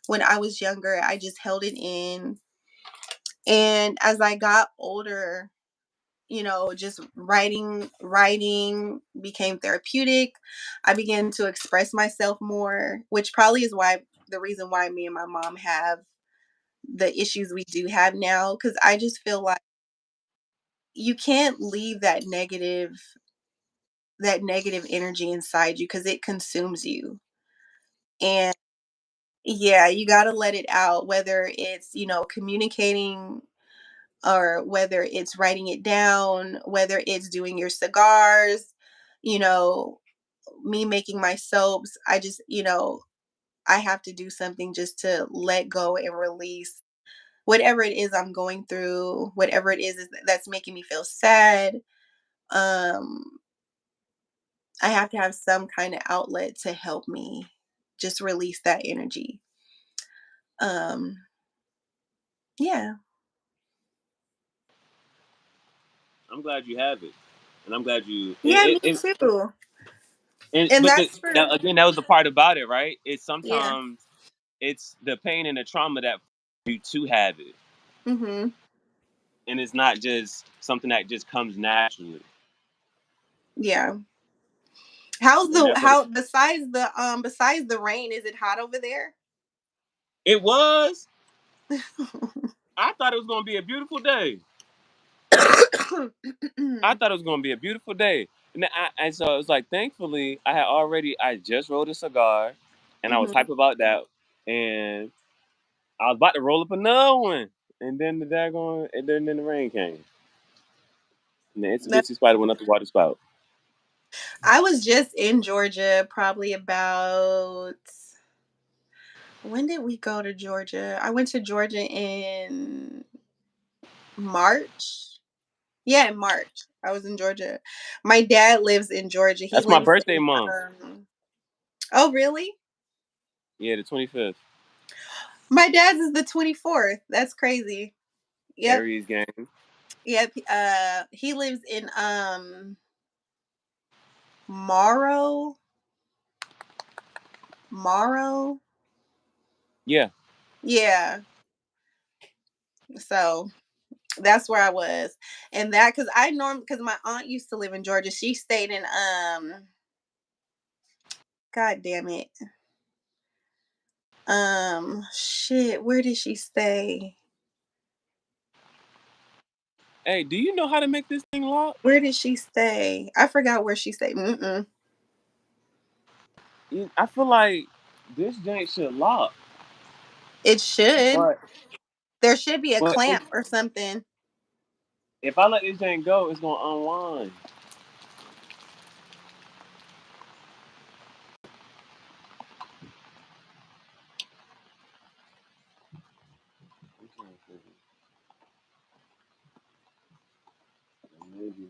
when I was younger, I just held it in. And as I got older, just writing became therapeutic. I began to express myself more, which probably is why the reason why me and my mom have the issues we do have now. Cause I just feel like you can't leave that negative energy inside you because it consumes you. And yeah, you got to let it out, whether it's, communicating or whether it's writing it down, whether it's doing your cigars, me making my soaps, I just, I have to do something just to let go and release whatever it is I'm going through, whatever it is that's making me feel sad. Um, I have to have some kind of outlet to help me just release that energy. Um, yeah. I'm glad you have it, and I'm glad you. Yeah, me too. And And but that's for now, again, that was the part about it, right? It's yeah. sometimes it's the pain and the trauma that you to have it, Mhm. and it's not just something that just comes naturally. Yeah. How's And the that's what how besides the rain, is it hot over there? it was. I thought it was gonna be a beautiful day. I thought it was gonna be a beautiful day, and so it was like, thankfully, I just rolled a cigar, and I was Mhm. hype about that, and I was about to roll up another one, and then the daggone, and then the rain came, and the itsy That bitsy spider went up the water spout. I was just in Georgia probably about when did we go to Georgia? I went to Georgia in March. Yeah, in March. I was in Georgia. My dad lives in Georgia. He That's my lives birthday in month. oh really? Yeah, the 25th. My dad's is the 24th. That's crazy. Yep. Aries game. Yep. He lives in Morrow. Morrow. Yeah, Yeah. So that's where I was. And that because my aunt used to live in Georgia. She stayed in god damn it. Shit, where did she stay? hey, do you know how to make this thing lock? Where did she stay? I forgot where she stayed. Mm-mm. I feel like this joint should lock, It should. but There should be a but clamp or something. if I let this thing go, it's gonna unwind. I'm trying to think. Maybe.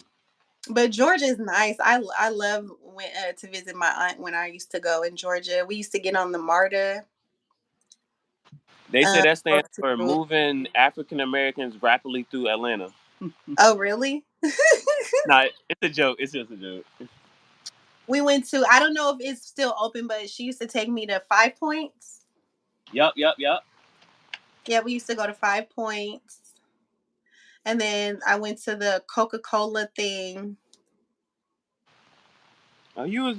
But Georgia is nice. I love to visit my aunt when I used to go in Georgia. We used to get on the MARTA. They say that Go stands for to, moving African Americans rapidly through Atlanta. oh, really? Nah, it's a joke. It's just a joke. We went to, I don't know if it's still open, but she used to take me to Five Points. Yup, yup, yup. Yeah, we used to go to Five Points. And then I went to the Coca-Cola thing. Oh, you was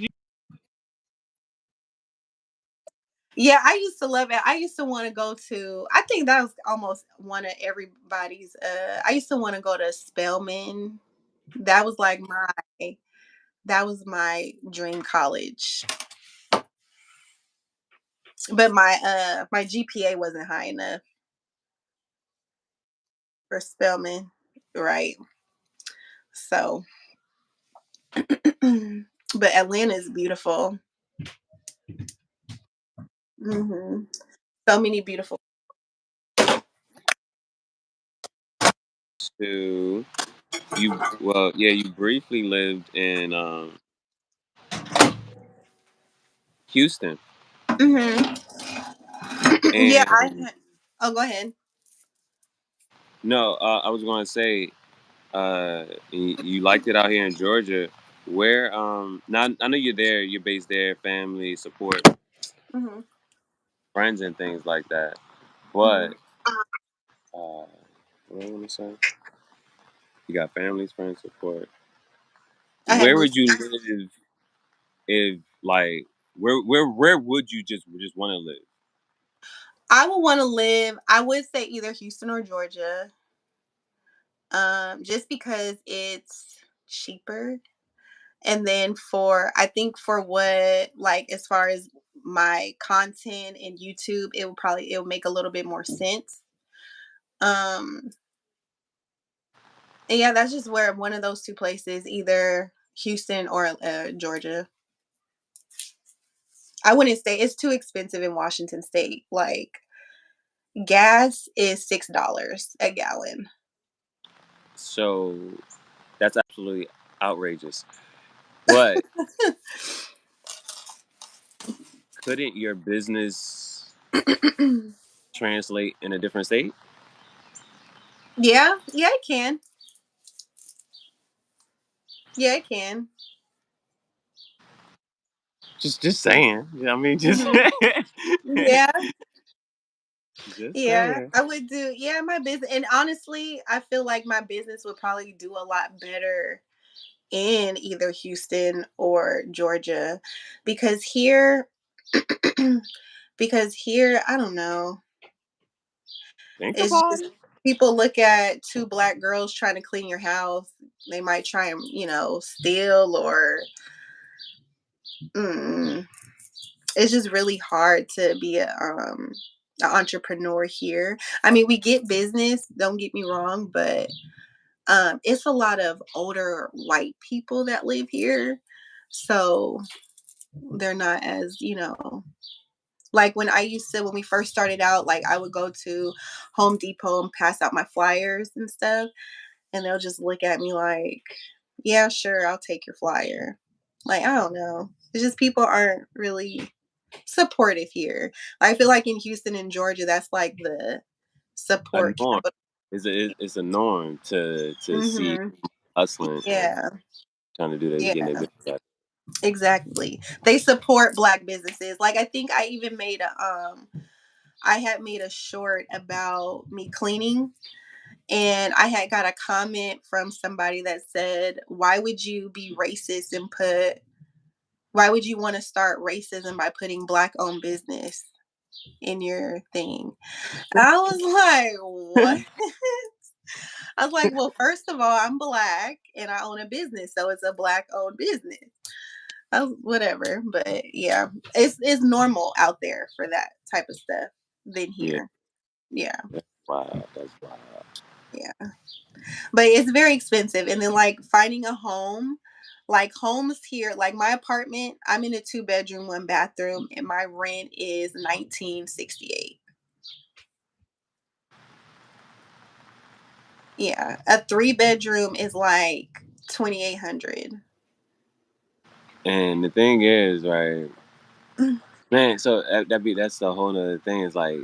Yeah, I used to love it. I used to want to go to, I think that was almost one of everybody's. I used to want to go to Spelman. That was like that was my dream college. But my GPA wasn't high enough for Spelman. Right. So but Atlanta is beautiful. Hmm. So many beautiful. to you. Well, yeah, you briefly lived in Houston, Hmm. Yeah, and oh, go ahead. no, I was going to say you liked it out here in Georgia. Where now I know you're there. You're based there, family support, Hmm. friends, and things like that. Hmm. But what do I want to say? You got families, friends, support. I have Where no. would you live if like where would you just want to live? I would want to live. I would say either Houston or Georgia. Just because it's cheaper. And then I think for what, like, as far as my content and YouTube, it would make a little bit more sense. Um, and yeah, that's just where one of those two places, either Houston or Georgia. I wouldn't stay. It's too expensive in Washington State. Like gas is $6 a gallon. So that's absolutely outrageous. But couldn't your business translate in a different state? Yeah, yeah, it can. Yeah, it can. Just saying. Yeah, I mean, just Mhm. Yeah, just yeah, saying. I would do. Yeah, my business, and honestly, I feel like my business would probably do a lot better in either Houston or Georgia, because here, because here, I don't know. Think It's about just it. people look at two black girls trying to clean your house. They might try and steal or. Mm, it's just really hard to be an entrepreneur here. I mean, we get business, don't get me wrong, but it's a lot of older white people that live here. So they're not as, like when we first started out, like I would go to Home Depot and pass out my flyers and stuff, and they'll just look at me like, yeah, sure, I'll take your flyer. Like, I don't know. It's just people aren't really supportive here. I feel like in Houston and Georgia, that's like the A support norm. capital. It's a norm to see Mhm. hustling and Yeah. trying to do their getting their Yeah. business out. Exactly. They support black businesses. Like I think I even made a I had made a short about me cleaning, and I had got a comment from somebody that said, "Why would you be racist and why would you want to start racism by putting black owned business in your thing?" I was like, "What?" I was like, "Well, first of all, I'm black and I own a business, so it's a black owned business." Whatever, but yeah, it's normal out there for that type of stuff than Yeah, here. Yeah, that's wild. That's wild. yeah, but it's very expensive. And then like finding a home, like homes here, like my apartment, I'm in a 2 bedroom, 1 bathroom, and my rent is 1968. Yeah, a 3 bedroom is like 2,800. And the thing is, right, man. So that's the whole other thing. Is like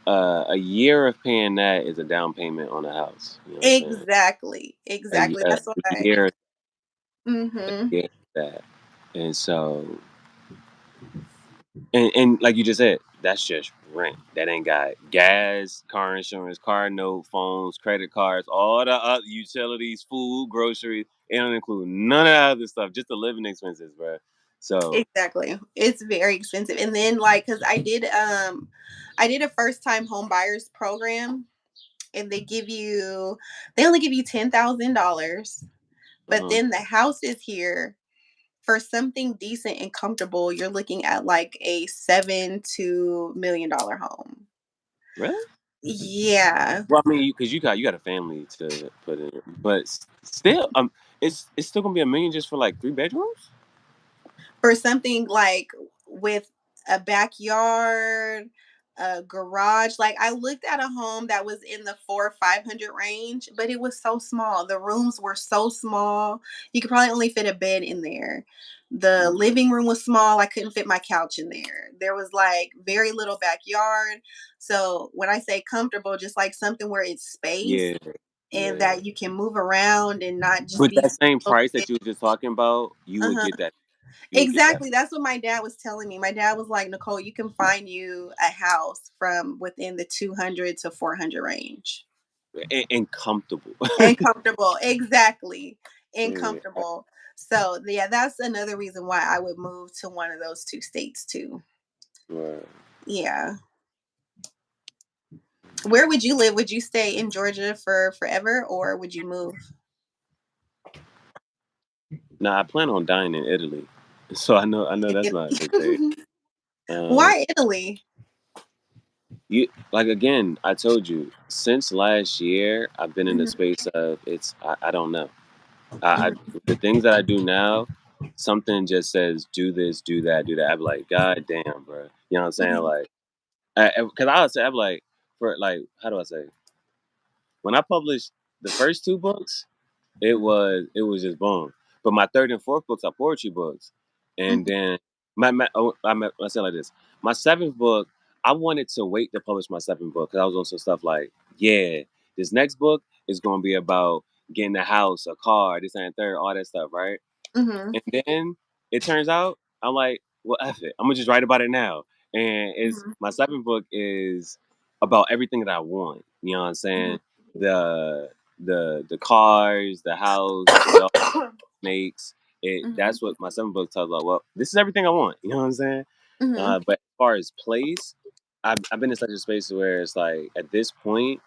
a year of paying that is a down payment on a house. You know what I'm saying? Exactly, A, exactly. a That's why. year, a Hmm. year of that, and so and like you just said, that's just rent. That ain't got gas, car insurance, car note, phones, credit cards, all the other utilities, food, groceries. It don't include none of that other stuff. Just the living expenses, bro. So Exactly. It's very expensive. And then like cuz I did a first time home buyers program, and they only give you $10,000, but uh then the houses here for something decent and comfortable, you're looking at like a 7 to $1 million home. really? Yeah. Well, I mean, because you got a family to put in, but still, it's still gonna be $1 million just for like 3 bedrooms. For something like with a backyard, a garage. Like I looked at a home that was in the 400 or 500 range, but it was so small. The rooms were so small. You could probably only fit a bed in there. The Mm. living room was small. I couldn't fit my couch in there. There was like very little backyard. So when I say comfortable, just like something where it's space Yeah, and yeah. that you can move around and not just With be. that same price that you were just talking about, you would Uh-huh. get that. You would get that. Exactly, that's what my dad was telling me. My dad was like, "Nicole, you can find you a house from within the 200 to 400 range." And comfortable. And comfortable, exactly, and Yeah, comfortable. So, yeah, that's another reason why I would move to one of those 2 states too. right. Yeah. Where would you live? Would you stay in Georgia for forever, or would you move? Now I plan on dying in Italy, so I know that's not the case. Um, Why Italy? you like again, I told you since last year I've been in the Mhm, space of I don't know. I mhm. the things that I do now. something just says do this, do that, do that. I'd be like, God damn, bro. You know what I'm saying? Mhm. Like, because I would say, I'm like, for like, how do I say? When I published the first two books, it was just boom. But my third and fourth books are poetry books, and Mhm. then I say it like this: my seventh book, I wanted to wait to publish my seventh book because I was on some stuff like, yeah, this next book is going to be about getting a house, a car, this and third, all that stuff, right? Mhm. And then it turns out I'm like, well, F it. I'm gonna just write about it now. And it's Mhm. my seventh book is about everything that I want. You know what I'm Mhm. saying? The the cars, the house, the dog, snakes. Mhm. That's what my seventh book tells about. Well, this is everything I want. You know what I'm saying? Mhm. But as far as place, I've been in such a space where it's like at this point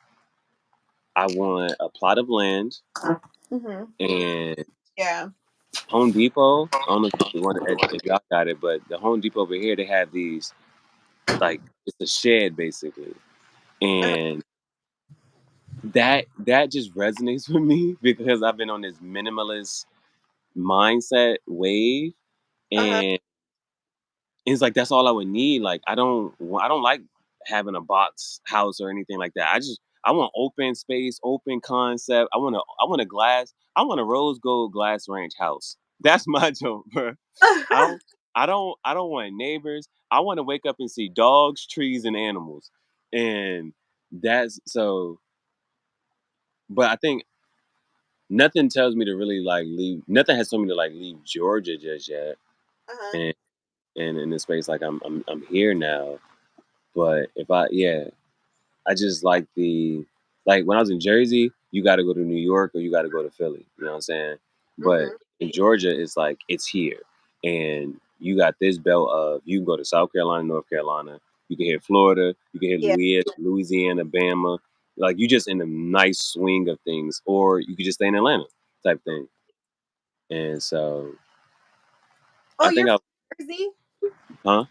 I want a plot of land Mhm. and Yeah. Home Depot. I don't know if you want to, if y'all got it, but the Home Depot over here they have these like it's a shed basically, Uh-huh. and that just resonates with me because I've been on this minimalist mindset wave, Uh-huh. and it's like that's all I would need. Like I don't like having a box house or anything like that. I want open space, open concept. I want a glass. I want a rose gold glass ranch house. That's my joke, bro. I don't I don't want neighbors. I want to wake up and see dogs, trees, and animals. And that's so but I think nothing tells me to really like leave nothing has told me to like leave Georgia just yet. Uh-huh. And in this space like I'm here now. But if I yeah, I just like like when I was in Jersey, you got to go to New York or you got to go to Philly. You know what I'm saying? But Mhm. in Georgia, it's like it's here, and you got this belt of you can go to South Carolina, North Carolina. You can hit Florida. You can hit Yeah. Louisiana, Bama. Like you just in a nice swing of things, or you could just stay in Atlanta type thing. And so Oh, I you're think I, from Jersey? huh?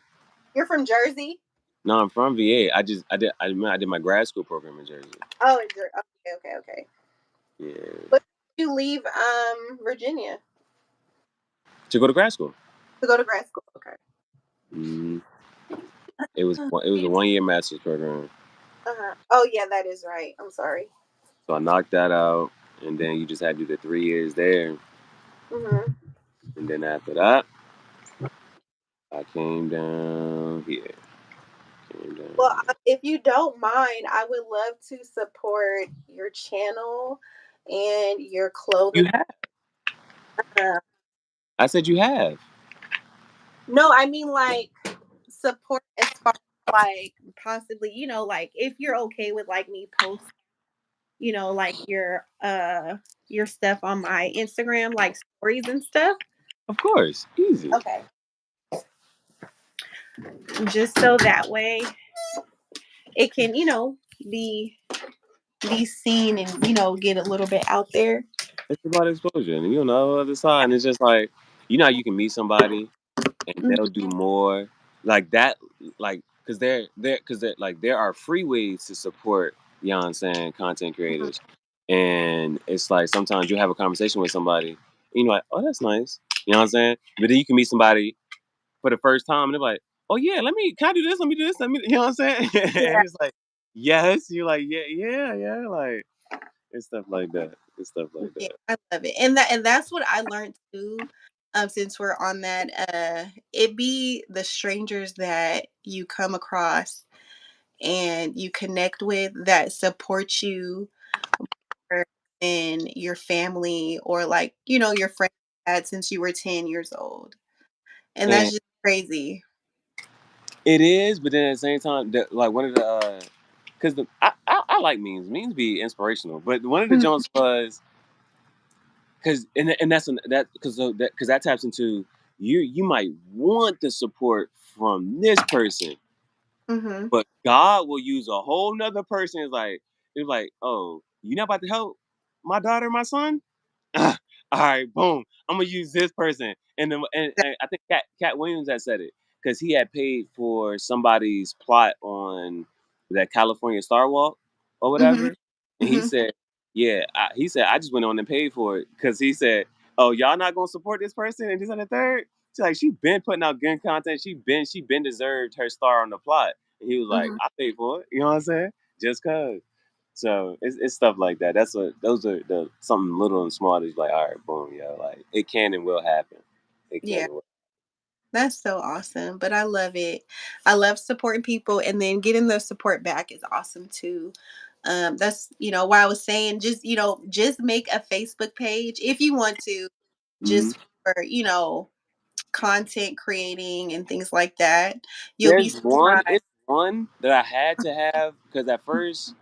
You're from Jersey? No, I'm from VA. I did my grad school program in Jersey. Oh, in Jersey. Okay, okay, okay. Yeah, But you leave Virginia to go to grad school. to go to grad school. Okay. Mhm. It was a 1 year master's program. Uh-huh. Oh yeah, that is right. I'm sorry. So I knocked that out, and then you just had to do the 3 years there, Mhm. and then after that, I came down here. Came Well, down. if you don't mind, I would love to support your channel and your clothing. You have. Uh, I said you have. no, I mean like support as far as like possibly, like if you're okay with like me post, like your stuff on my Instagram, like stories and stuff. Of course, easy. Okay. Just so that way it can, be be seen and, get a little bit out there. It's about exposure, and you know, the other side, and it's just like you know, how you can meet somebody and Mhm. they'll do more like that, like because like there are free ways to support. You know what I'm saying? Content Mhm. creators, and it's like sometimes you have a conversation with somebody, and you're like, oh, that's nice. You know what I'm saying? But then you can meet somebody for the first time, and they're like, oh yeah, can I do this? Let me do this. Let me, you know what I'm saying? Yeah. And it's like, yes, you're like, yeah, yeah, yeah, like it's stuff like that. It's stuff like Yeah, that. I love it. And that's what I learned too. Since we're on that, it be the strangers that you come across and you connect with that support you more than your family or like, your friends you had since you were 10 years old. And that's And just crazy. it is, but then at the same time, like one of the, because I like memes. Memes be inspirational, but one of the Mhm. jumps was and that because that taps into you might want the support from this person, Mhm. but God will use a whole nother person. It's like, oh, you not about to help my daughter, my son? All right, boom. I'm gonna use this person, and I think Cat Williams had said it because he had paid for somebody's plot on that California Star Walk or Mhm. whatever, and he Mhm. said, "Yeah," he said, "I just went on and paid for it because he said." oh, y'all not gonna support this person and this and the third. She's like, she been putting out good content. She been deserved her star on the plot. And he was like, Mhm. I paid for it. You know what I'm saying? Just cause. So it's stuff like that. That's what those are the something little and small that's like, all right, boom, yeah, like it can and will happen. It can Yeah. and will. That's so awesome, but I love it. I love supporting people and then getting the support back is awesome too. That's, why I was saying just, just make a Facebook page if you want to, Mhm. just for, content creating and things like that. You'll be There's one. surprised. It's one that I had to have because at first,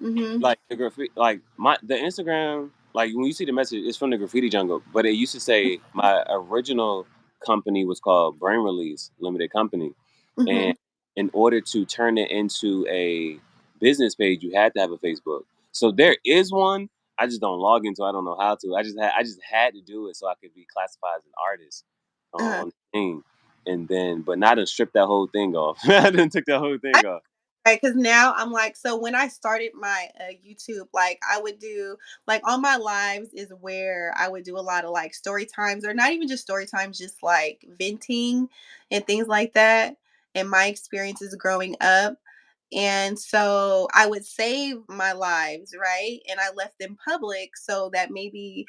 Mhm. like the graffiti, like the Instagram, like when you see the message, it's from the Graffiti Jungle, but it used to say my original company was called Brain Release Limited Company, and Mhm. in order to turn it into a business page, you had to have a Facebook. So there is one. I just don't log into. I don't know how to. I just had to do it so I could be classified as an artist Uh-huh. on the thing, and then but not to strip that whole thing off. I done took that whole thing off. Right, because now I'm like, so when I started my YouTube, like I would do, like on my lives is where I would do a lot of like story times, or not even just story times, just like venting and things like that, and my experiences growing up. And so I would save my lives, right? And I left them public so that maybe,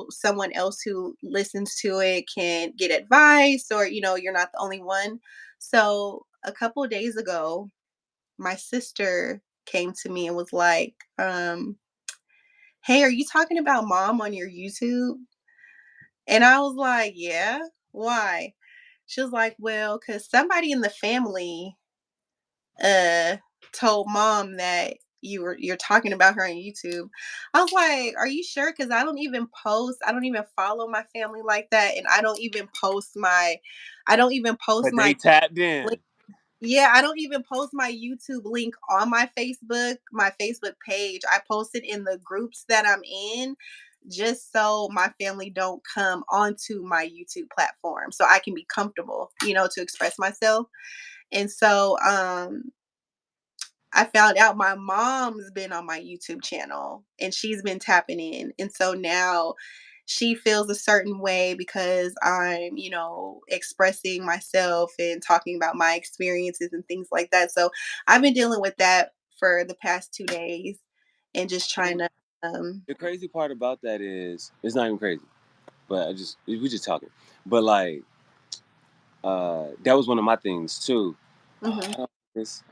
someone else who listens to it can get advice, or, you're not the only one. So a couple of days ago, my sister came to me and was like, "Hey, are you talking about mom on your YouTube?" And I was like, "Yeah, why?" She was like, "Well, because somebody in the family uh told mom that you're talking about her on YouTube." I was like, "Are you sure? Because I don't even follow my family like that, and I don't even post But they my tapped in. Yeah, I don't even post my YouTube link on my Facebook page. I post it in the groups that I'm in just so my family don't come onto my YouTube platform so I can be comfortable, to express myself. And so I found out my mom's been on my YouTube channel and she's been tapping in. And so now she feels a certain way because I'm, expressing myself and talking about my experiences and things like that. So I've been dealing with that for the past 2 days and just trying to The crazy part about that is it's not even crazy, but we just talking. But like that was one of my things too. mhm, How do I put this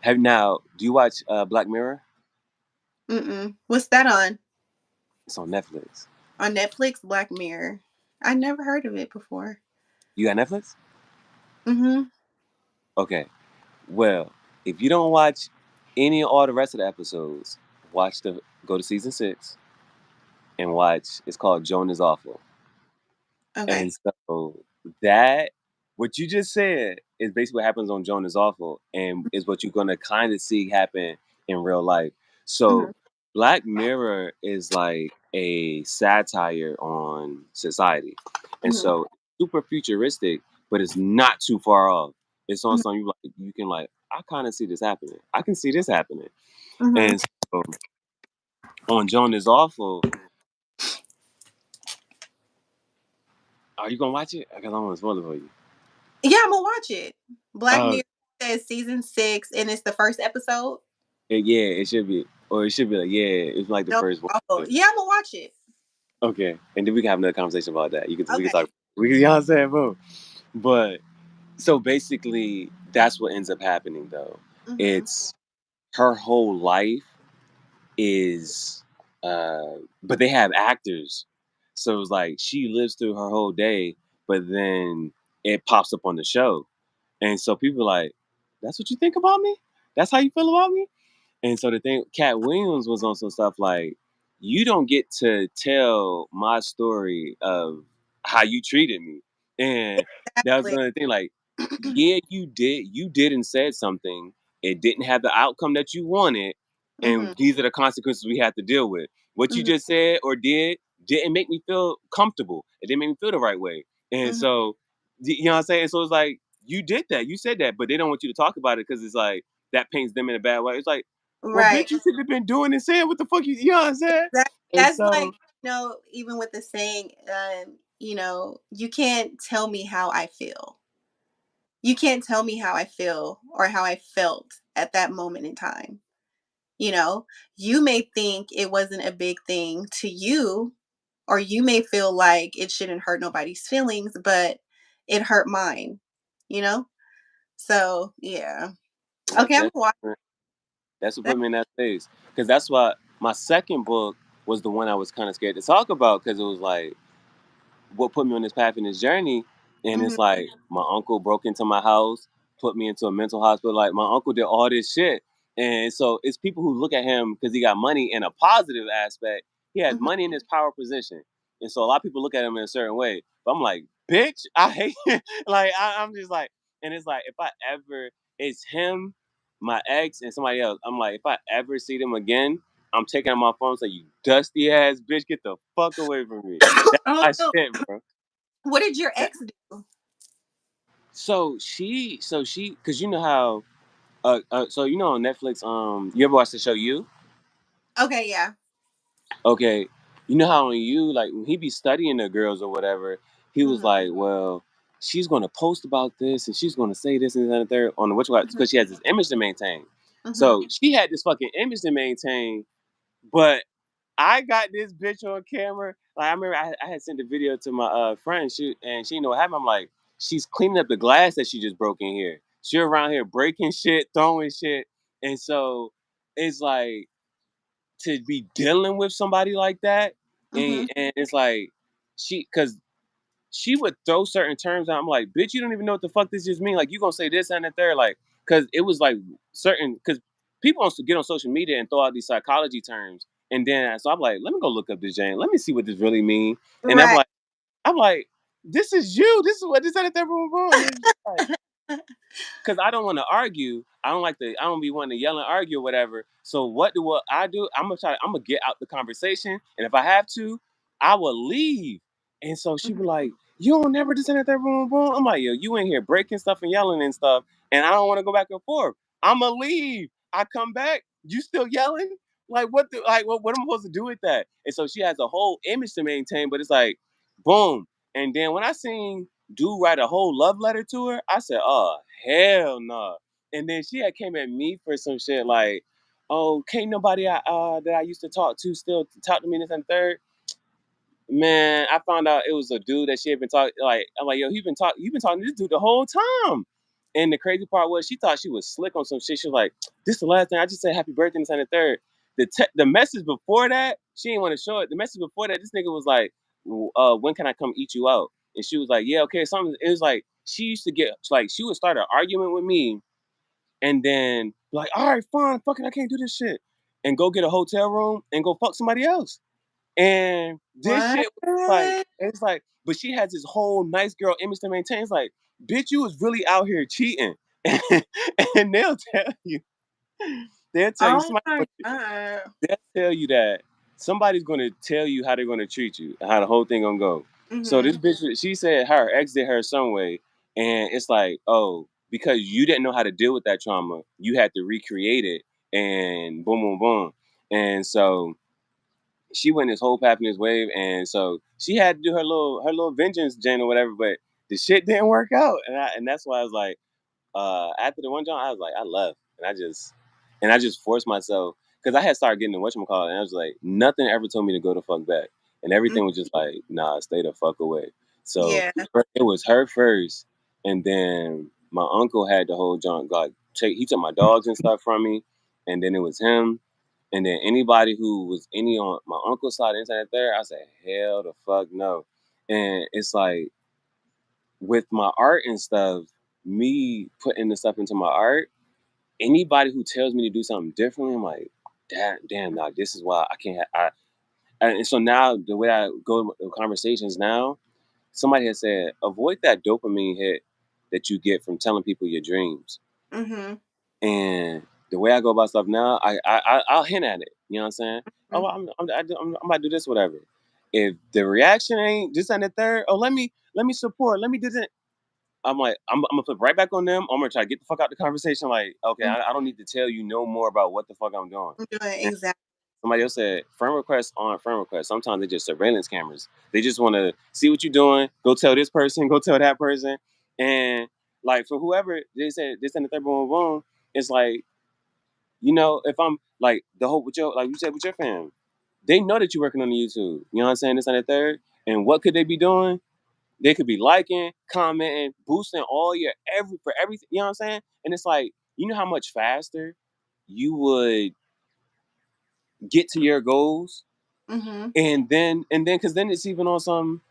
have now do you watch Black Mirror? mm-mm. What's that on? It's on Netflix. On Netflix, Black Mirror. I never heard of it before. You got Netflix? Mhm. Okay. Well, if you don't watch any or all the rest of the episodes, go to season 6 and watch. It's called Joan is Awful. Okay. And so that what you just said is basically what happens on Joan is Awful and is what you're gonna kind of see happen in real life. Mhm. So Black Mirror is like a satire on society. And Mhm. so super futuristic, but it's not too far off. It's on Mhm. something you can like, I kind of see this happening. I can see this happening. Mhm. And so on Joan is Awful, are you gonna watch it? Because I want to spoil it for you. Yeah, Imma watch it. Black Uh, Mirror says season 6, and it's the first episode? Yeah, it should be, or it should be like, yeah, it's like the No, first one. awful. Yeah, Imma watch it. Okay, and then we can have another conversation about that. We can Okay. talk. You know what I'm saying, bro? But so basically, that's what ends up happening, though. Mhm. It's her whole life is, but they have actors, so it's like she lives through her whole day, but then it pops up on the show, and so people are like, "That's what you think about me? That's how you feel about me?" And so the thing, Cat Williams was on some stuff like, you don't get to tell my story of how you treated me. And that was Exactly. another thing, like, yeah, you did and said something. It didn't have the outcome that you wanted. And Mhm. these are the consequences we have to deal with. What you Mhm. just said or did didn't make me feel comfortable. It didn't make me feel the right way. And Mhm. so, you know what I'm saying? So it's like, you did that, you said that, but they don't want you to talk about it because it's like, that paints them in a bad way. It's like, well, Right. bitch, you should have been doing and saying what the fuck you know what I'm saying? Exact And that's like so, even with the saying, you can't tell me how I feel. You can't tell me how I feel or how I felt at that moment in time. You know, you may think it wasn't a big thing to you, or you may feel like it shouldn't hurt nobody's feelings, but it hurt mine, you know? So, yeah. Yeah, Okay, I'm watching that's what that. put me in that space. Because that's why my second book was the one I was kind of scared to talk about because it was like, what put me on this path in this journey. And Mhm. it's like my uncle broke into my house, put me into a mental hospital. Like my uncle did all this shit. And so it's people who look at him because he got money in a positive aspect. He has Mhm. money in his power position. And so a lot of people look at him in a certain way. But I'm like, bitch, I hate it. Like I'm just like, and it's like if I ever it's him, my ex, and somebody else, I'm like, if I ever see them again, I'm taking out my phone and say, you dusty ass bitch, get the fuck away from me. Oh, I no. shit, bro. What did your That, ex do? because you know how, so you know on Netflix, you ever watch the show You? Okay, yeah. Okay, you know how on You, like when he be studying the girls or whatever, he was Mhm. like, well, she's gonna post about this and she's gonna say this and that and the third on the which Mhm. because she has this image to maintain. Mhm. So she had this fucking image to maintain, but I got this bitch on camera. Like I remember, I had sent a video to my friend, and she know what happened. I'm like, she's cleaning up the glass that she just broke in here. She around here breaking shit, throwing shit, and so it's like to be dealing with somebody like that, Mhm. and it's like because she would throw certain terms out. I'm like, bitch, you don't even know what the fuck this just mean. Like, you gonna say this and the third, like, because it was like because people get on social media and throw out these psychology terms, and then so I'm like, let me go look up this Jane. Let me see what this really mean. And Right. I'm like, this is you. This is what this and the third, boom, boom. And it's just like, because I don't want to argue. I don't like to. I don't be wanting to yell and argue or whatever. So what I do? I'm gonna try. I'm gonna get out the conversation, and if I have to, I will leave. And so she be Mhm. like, "You don't never just in that boom boom." I'm like, "Yo, you in here breaking stuff and yelling and stuff, and I don't want to go back and forth. I'ma leave. I come back. You still yelling? Like what? What am I supposed to do with that?" And so she has a whole image to maintain, but it's like, boom. And then when I seen dude write a whole love letter to her, I said, "Oh hell no!" Nah. And then she had came at me for some shit like, "Oh, can't nobody that I used to talk to still talk to me this and third." Man, I found out it was a dude that she had been talking. Like, I'm like, yo, you've been talking to this dude the whole time. And the crazy part was, she thought she was slick on some shit. She was like, "This is the last thing. I just said happy birthday and the third." The message before that, she didn't want to show it. The message before that, this nigga was like, "When can I come eat you out?" And she was like, "Yeah, okay." Something. It was like she used to get like she would start an argument with me, and then like, "All right, fine, fucking, I can't do this shit," and go get a hotel room and go fuck somebody else. And this What? shit was like, it's like, but she has this whole nice girl image to maintain. It's like, bitch, you was really out here cheating. And they'll tell you, Oh my god. they'll tell you that somebody's gonna tell you how they're gonna treat you, how the whole thing gonna go. So this Mhm. bitch, she said her ex did her some way, and it's like, oh, because you didn't know how to deal with that trauma, you had to recreate it, and boom, boom, boom, and so she went this whole path in this wave, and so she had to do her little vengeance gen or whatever, but the shit didn't work out, and that's why I was like, after the one joint, I was like, I left, and I just forced myself because I had started getting the whatchamacallit, and I was like, nothing ever told me to go the fuck back, and Mm. everything was just like, nah, stay the fuck away. So Yeah. it was her first, and then my uncle had the whole junk. Like, he took my dogs and stuff from me, and then it was him, and then anybody who was any on my uncle's side, inside there, I said, hell the fuck no. And it's like with my art and stuff, me putting the stuff into my art, anybody who tells me to do something differently, I'm like, damn, now this is why I can't. And so now the way I go with conversations now, somebody has said, avoid that dopamine hit that you get from telling people your dreams. Mhm. And the way I go about stuff now, I'll hint at it. You know what I'm saying? Oh, Mhm. I'm about to do this, whatever. If the reaction ain't just on the third, oh, let me support, let me do that. I'm like, I'm gonna flip right back on them. I'm gonna try to get the fuck out the conversation. Like, okay, Mhm. I don't need to tell you no more about what the fuck I'm doing. I'm doing And exactly. somebody else said friend requests aren't friend requests. Sometimes they're just surveillance cameras. They just want to see what you're doing. Go tell this person. Go tell that person. And like for whoever they said this and the third boom boom, it's like, if I'm like the whole with your like you said with your fam, they know that you're working on the YouTube. You know what I'm saying? This and the third. And what could they be doing? They could be liking, commenting, boosting all your for everything. You know what I'm saying? And it's like, you know how much faster you would get to your goals, Mm-hmm. and then because then it's even on some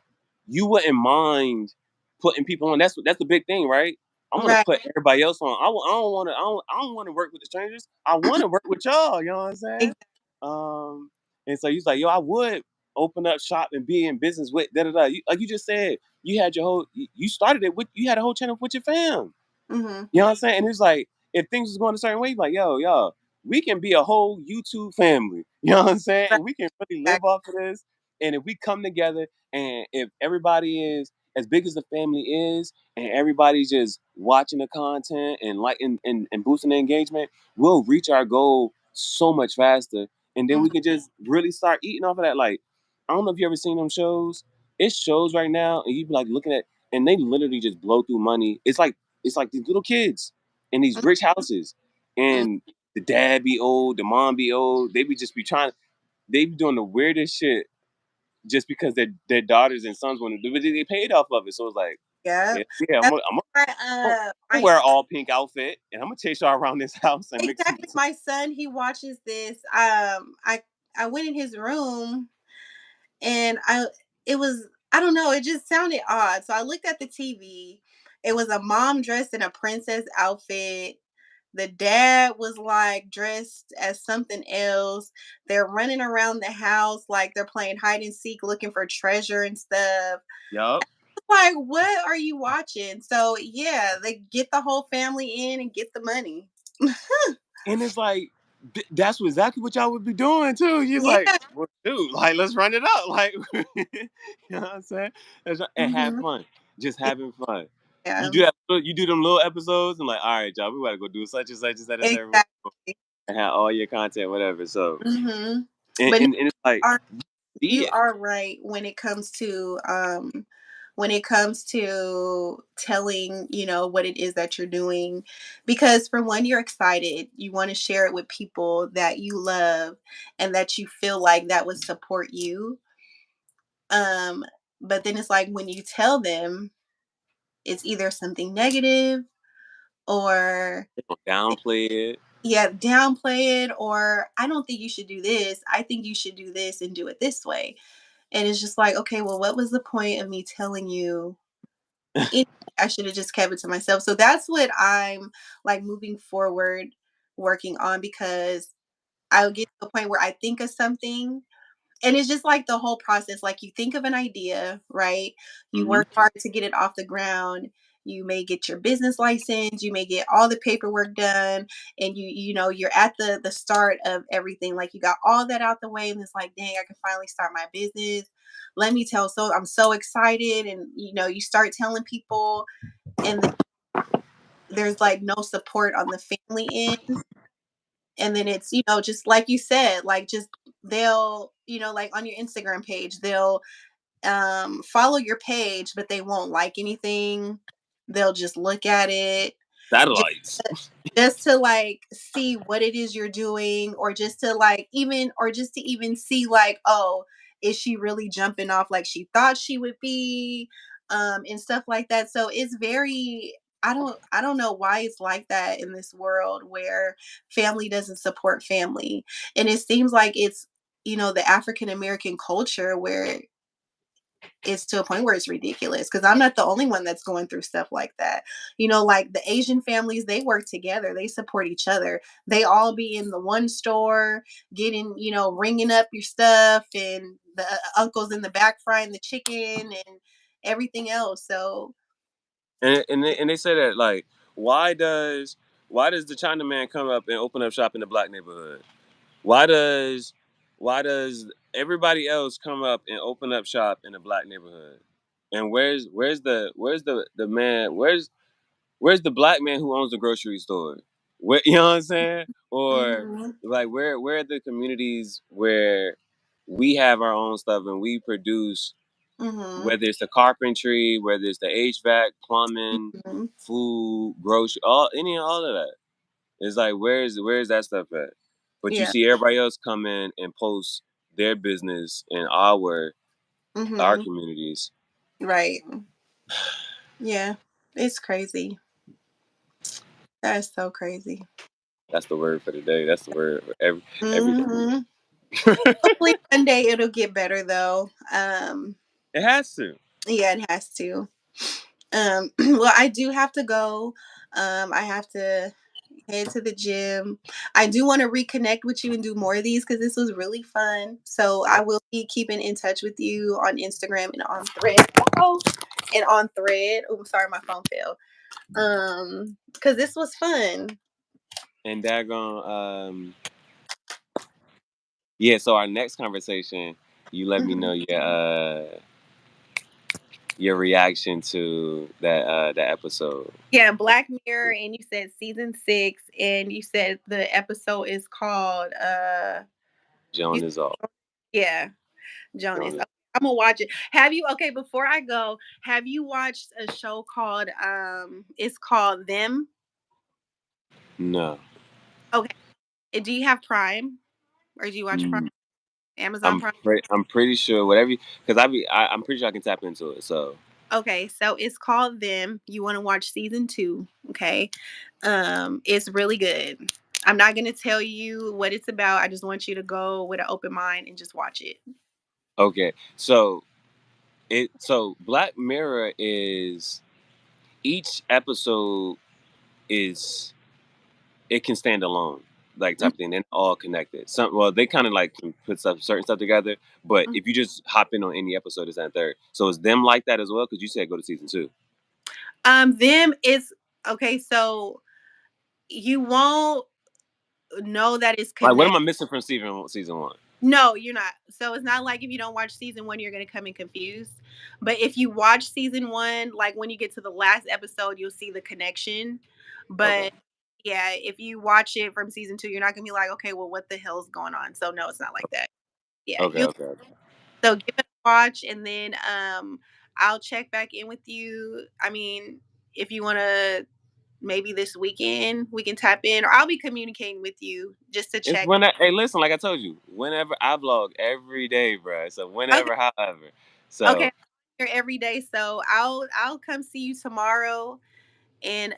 you wouldn't mind putting people on. That's the big thing, right? I want to Right. put everybody else on. I don't want to work with the strangers. I want to work with y'all. You know what I'm saying? Exactly. And so he's like, yo, I would open up shop and be in business with da da da. Like you just said, you had your whole, you started it with, you had a whole channel with your fam. Mm-hmm. You know what I'm saying? And it's like, if things was going a certain way, you're like, yo, we can be a whole YouTube family. You know what I'm saying? Right. And we can really live off of this. And if we come together and if everybody is as big as the family is and everybody's just watching the content and like and boosting the engagement, we'll reach our goal so much faster. And then we Mm-hmm. can just really start eating off of that. Like, I don't know if you ever seen them shows. It's shows right now, and you be like looking at, and they literally just blow through money. It's like these little kids in these rich houses, Mm-hmm. and the dad be old, the mom be old. They they be doing the weirdest shit just because their daughters and sons want to do it. They paid off of it, so it's like, Yep. yeah, That's why I'm gonna my wear all pink outfit, and I'm gonna chase y'all around this house and mix exactly it. my son, he watches this. I went in his room and it was, I don't know, it just sounded odd. So I looked at the TV. It was a mom dressed in a princess outfit. The dad was like dressed as something else. They're running around the house like they're playing hide and seek looking for treasure and stuff. Yup. Like, what are you watching? So yeah, they get the whole family in and get the money. And it's like that's exactly what y'all would be doing too. You're like, Yeah. well, dude, like let's run it up, like you know what I'm saying? And have Hmm. fun, just having fun. You Yeah. do that. You do them little episodes, and like, all right, y'all, we gotta go do such and such and such and such Exactly. and have all your content, whatever. So, Hmm. and, But no, and, and it's like, are be you it. are right when it comes to telling, what it is that you're doing, because for one, you're excited, you want to share it with people that you love and that you feel like that would support you. Um, but then it's like when you tell them, it's either something negative or They don't downplay it. yeah, downplay it, or I don't think you should do this. I think you should do this and do it this way. And it's just like, okay, well, what was the point of me telling you? It, I should have just kept it to myself. So that's what I'm like moving forward working on, because I'll get to a point where I think of something, and it's just like the whole process. Like, you think of an idea, right? You Hmm. work hard to get it off the ground. You may get your business license, you may get all the paperwork done, and you're at the start of everything. Like, you got all that out the way, and it's like, dang, I can finally start my business. Let me tell, so I'm so excited, and you start telling people, and then there's like no support on the family end. And then it's, just like you said, like, just they'll, like on your Instagram page, they'll follow your page, but they won't like anything. They'll just look at it just Satellites. just to like see what it is you're doing, or just to like even see like, oh, is she really jumping off like she thought she would be, and stuff like that. So it's very, I don't know why it's like that in this world where family doesn't support family. And it seems like it's, the African American culture where it's to a point where it's ridiculous, because I'm not the only one that's going through stuff like that. Like the Asian families, they work together, they support each other. They all be in the one store getting, ringing up your stuff, and the uncles in the back frying the chicken and everything else. So, And they say that like, why does why does the Chinaman come up and open up shop in the black neighborhood? Why does why does everybody else come up and open up shop in the black neighborhood? And where's the man where's the black man who owns the grocery store? Where, you know what I'm saying? Or Mm-hmm. like where are the communities where we have our own stuff and we produce, Mm-hmm. whether it's the carpentry, whether it's the HVAC, plumbing, Mm-hmm. food, grocery, all of that. It's like where's that stuff at? But you Yeah. see everybody else come in and post their business in our Mm-hmm. communities. Right. Yeah. It's crazy. That's so crazy. That's the word for the day. That's the word for everything. Mm-hmm. Hopefully one day it'll get better though. It has to. Yeah, it has to. Well, I do have to go. I have to head to the gym. I do want to reconnect with you and do more of these because this was really fun. So I will be keeping in touch with you on Instagram and on Thread. Oh, and on Thread. Oh, sorry, my phone fell. Because this was fun. And daggone, yeah. So our next conversation, you let me Mhm. know your reaction to that episode. Yeah, Black Mirror, and you said season 6, and you said the episode is called you Joan is off. yeah, Jonas. Joan is, I'm gonna watch it. Have you okay, before I go, have you watched a show called it's called Them? no. Okay. Do you have Prime? Or do you watch Prime? Mm, Amazon Prime? I'm pretty sure whatever because I'm pretty sure I can tap into it. So Okay, so it's called Them. You want to watch season 2, okay? It's really good. I'm not gonna tell you what it's about. I just want you to go with an open mind and just watch it. okay, so Black Mirror is each episode is it can stand alone, like type of thing. They're all connected. They kind of like can put certain stuff together, but Mhm. if you just hop in on any episode, it's that third. So is them like that as well? Because you said go to season 2. Them is okay, so you won't know that it's Like, what am connected. I missing from season 1? No, you're not. So it's not like if you don't watch season 1, you're gonna come in confused. But if you watch season 1, like when you get to the last episode, you'll see the connection. Okay, But yeah, if you watch it from season 2, you're not gonna be like, okay, well, what the hell's going on? So no, it's not like that. Yeah, okay, you okay, okay. so give it a watch, and then I'll check back in with you. I mean, if you wanna maybe this weekend we can tap in, or I'll be communicating with you just to It's check. when hey, listen, like I told you, whenever I vlog every day, bro. So Okay, whenever, however. okay. So Here every day, so I'll come see you tomorrow, and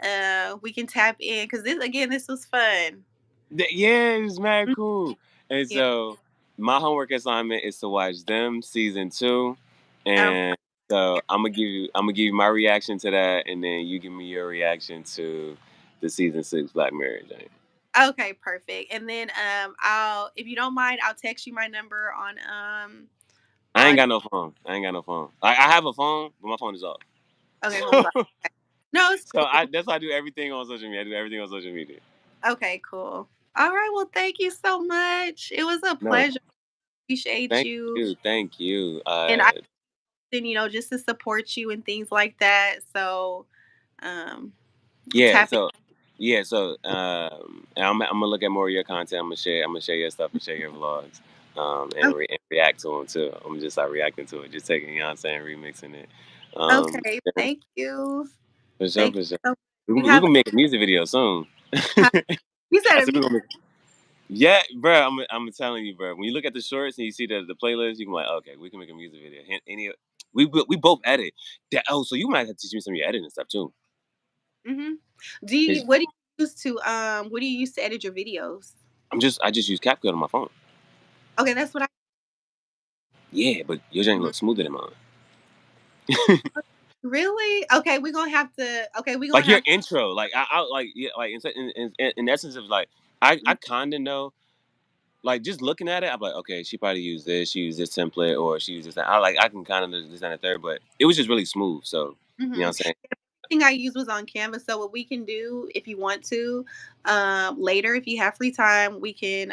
we can tap in because this was fun. Yeah, it's mad Mhm. cool. And Yeah. so my homework assignment is to watch them season 2, Um, and so I'm gonna give you my reaction to that, and then you give me your reaction to the season 6 Black Mirror. Jane. okay, perfect. And then I'll if you don't mind, I'll text you my number I ain't on got no phone. I ain't got no phone. I have a phone, but my phone is off. okay, hold on. No, it's So cool. that's why I do everything on social media. I do everything on social media. Okay, cool. All right, well, thank you so much. It was a No, pleasure. Appreciate thank you. you, thank you. And I just to support you and things like that. So um Yeah, tap in. so I'm gonna look at more of your content. I'm gonna share your stuff and share your vlogs, and react to them too. I'm just like reacting to it, just taking, you know what I'm saying, remixing it. Okay, Yeah, thank you. for sure, Thank you for sure. so much. We, You we have gonna make a music video soon. a you I said a said we're gonna make. Yeah, bro. I'm telling you, bro. When you look at the shorts and you see the playlist, you can be like, okay, we can make a music video. We both edit. Oh, so you might have to teach me some of your editing stuff too. hmm Cause what do you use to what do you use to edit your videos? I just use CapCut on my phone. Okay, that's what I Yeah, but yours ain't mhm. look smoother than mine. Really? Okay, we're gonna have to we're Like gonna your have intro, like I like yeah, like in essence of like I mhm, kind of know, like just looking at it, I'm like, okay, she probably used this, she used this template, or she used this. I can kind of do this and the third, but it was just really smooth. So you know what mhm. I'm saying? Thing I used was on Canva. So what we can do if you want to, later if you have free time, we can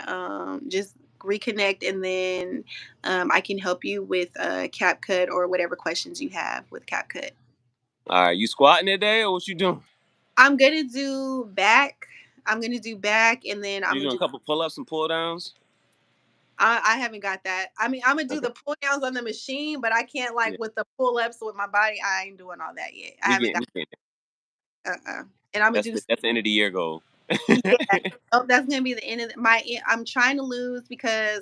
just reconnect, and then I can help you with CapCut or whatever questions you have with CapCut. All right, you squatting today or what you doing? I'm gonna do back. I'm gonna do back, and then I'm You gonna doing do. a couple pull-ups and pull-downs? I haven't got that. I mean, I'm gonna do Okay. the pull downs on the machine, but I can't Yeah. like with the pull ups with my body. I ain't doing all that yet. I We haven't get got. we get it. And I'm gonna That's do. the end of the year goal. Yeah. Oh, that's gonna be the end of I'm trying to lose because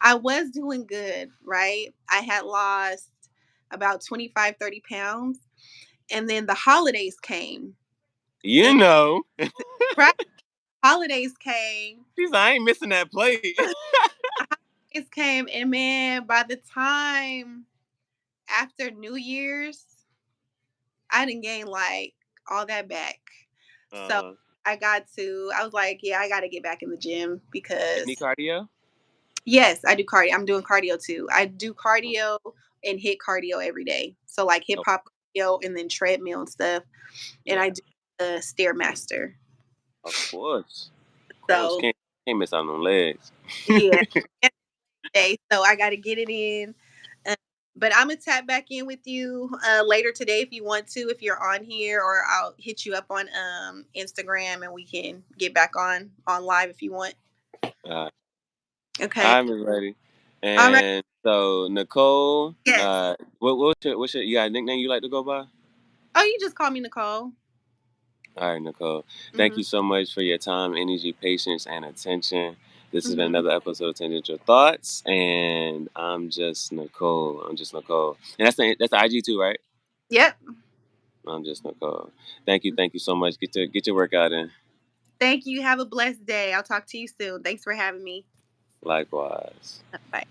I was doing good, right? I had lost about 25, 30 pounds, and then the holidays came. You And know. right, holidays came. She's like, I ain't missing that plate. Holidays came, and man, by the time after New Year's, I didn't gain like all that back. So Uh, I was like, yeah, I got to get back in the gym any because cardio? yes, I do cardio. I'm doing cardio too. I do cardio and hit cardio every day. So like hip Oh, hop cardio and then treadmill and stuff. And I yeah, do the Stairmaster. of course. Of course. So Can't miss out on legs. yeah, every day. So I got to get it in. Uh, but I'm gonna tap back in with you later today if you want to, if you're on here, or I'll hit you up on Instagram and we can get back on live if you want. Uh, Okay. I'm ready. All right. And so Nicole, Yes. what's your you got a nickname you like to go by? Oh, you just call me Nicole. All right, Nicole. Thank Hmm. you so much for your time, energy, patience, and attention. This has been Hmm. another episode of Tangential Thoughts, and I'm just Nicole. I'm just Nicole, and that's the IG too, right? Yep. I'm just Nicole. Thank you so much. Get your workout in. Thank you. Have a blessed day. I'll talk to you soon. Thanks for having me. Likewise. Bye.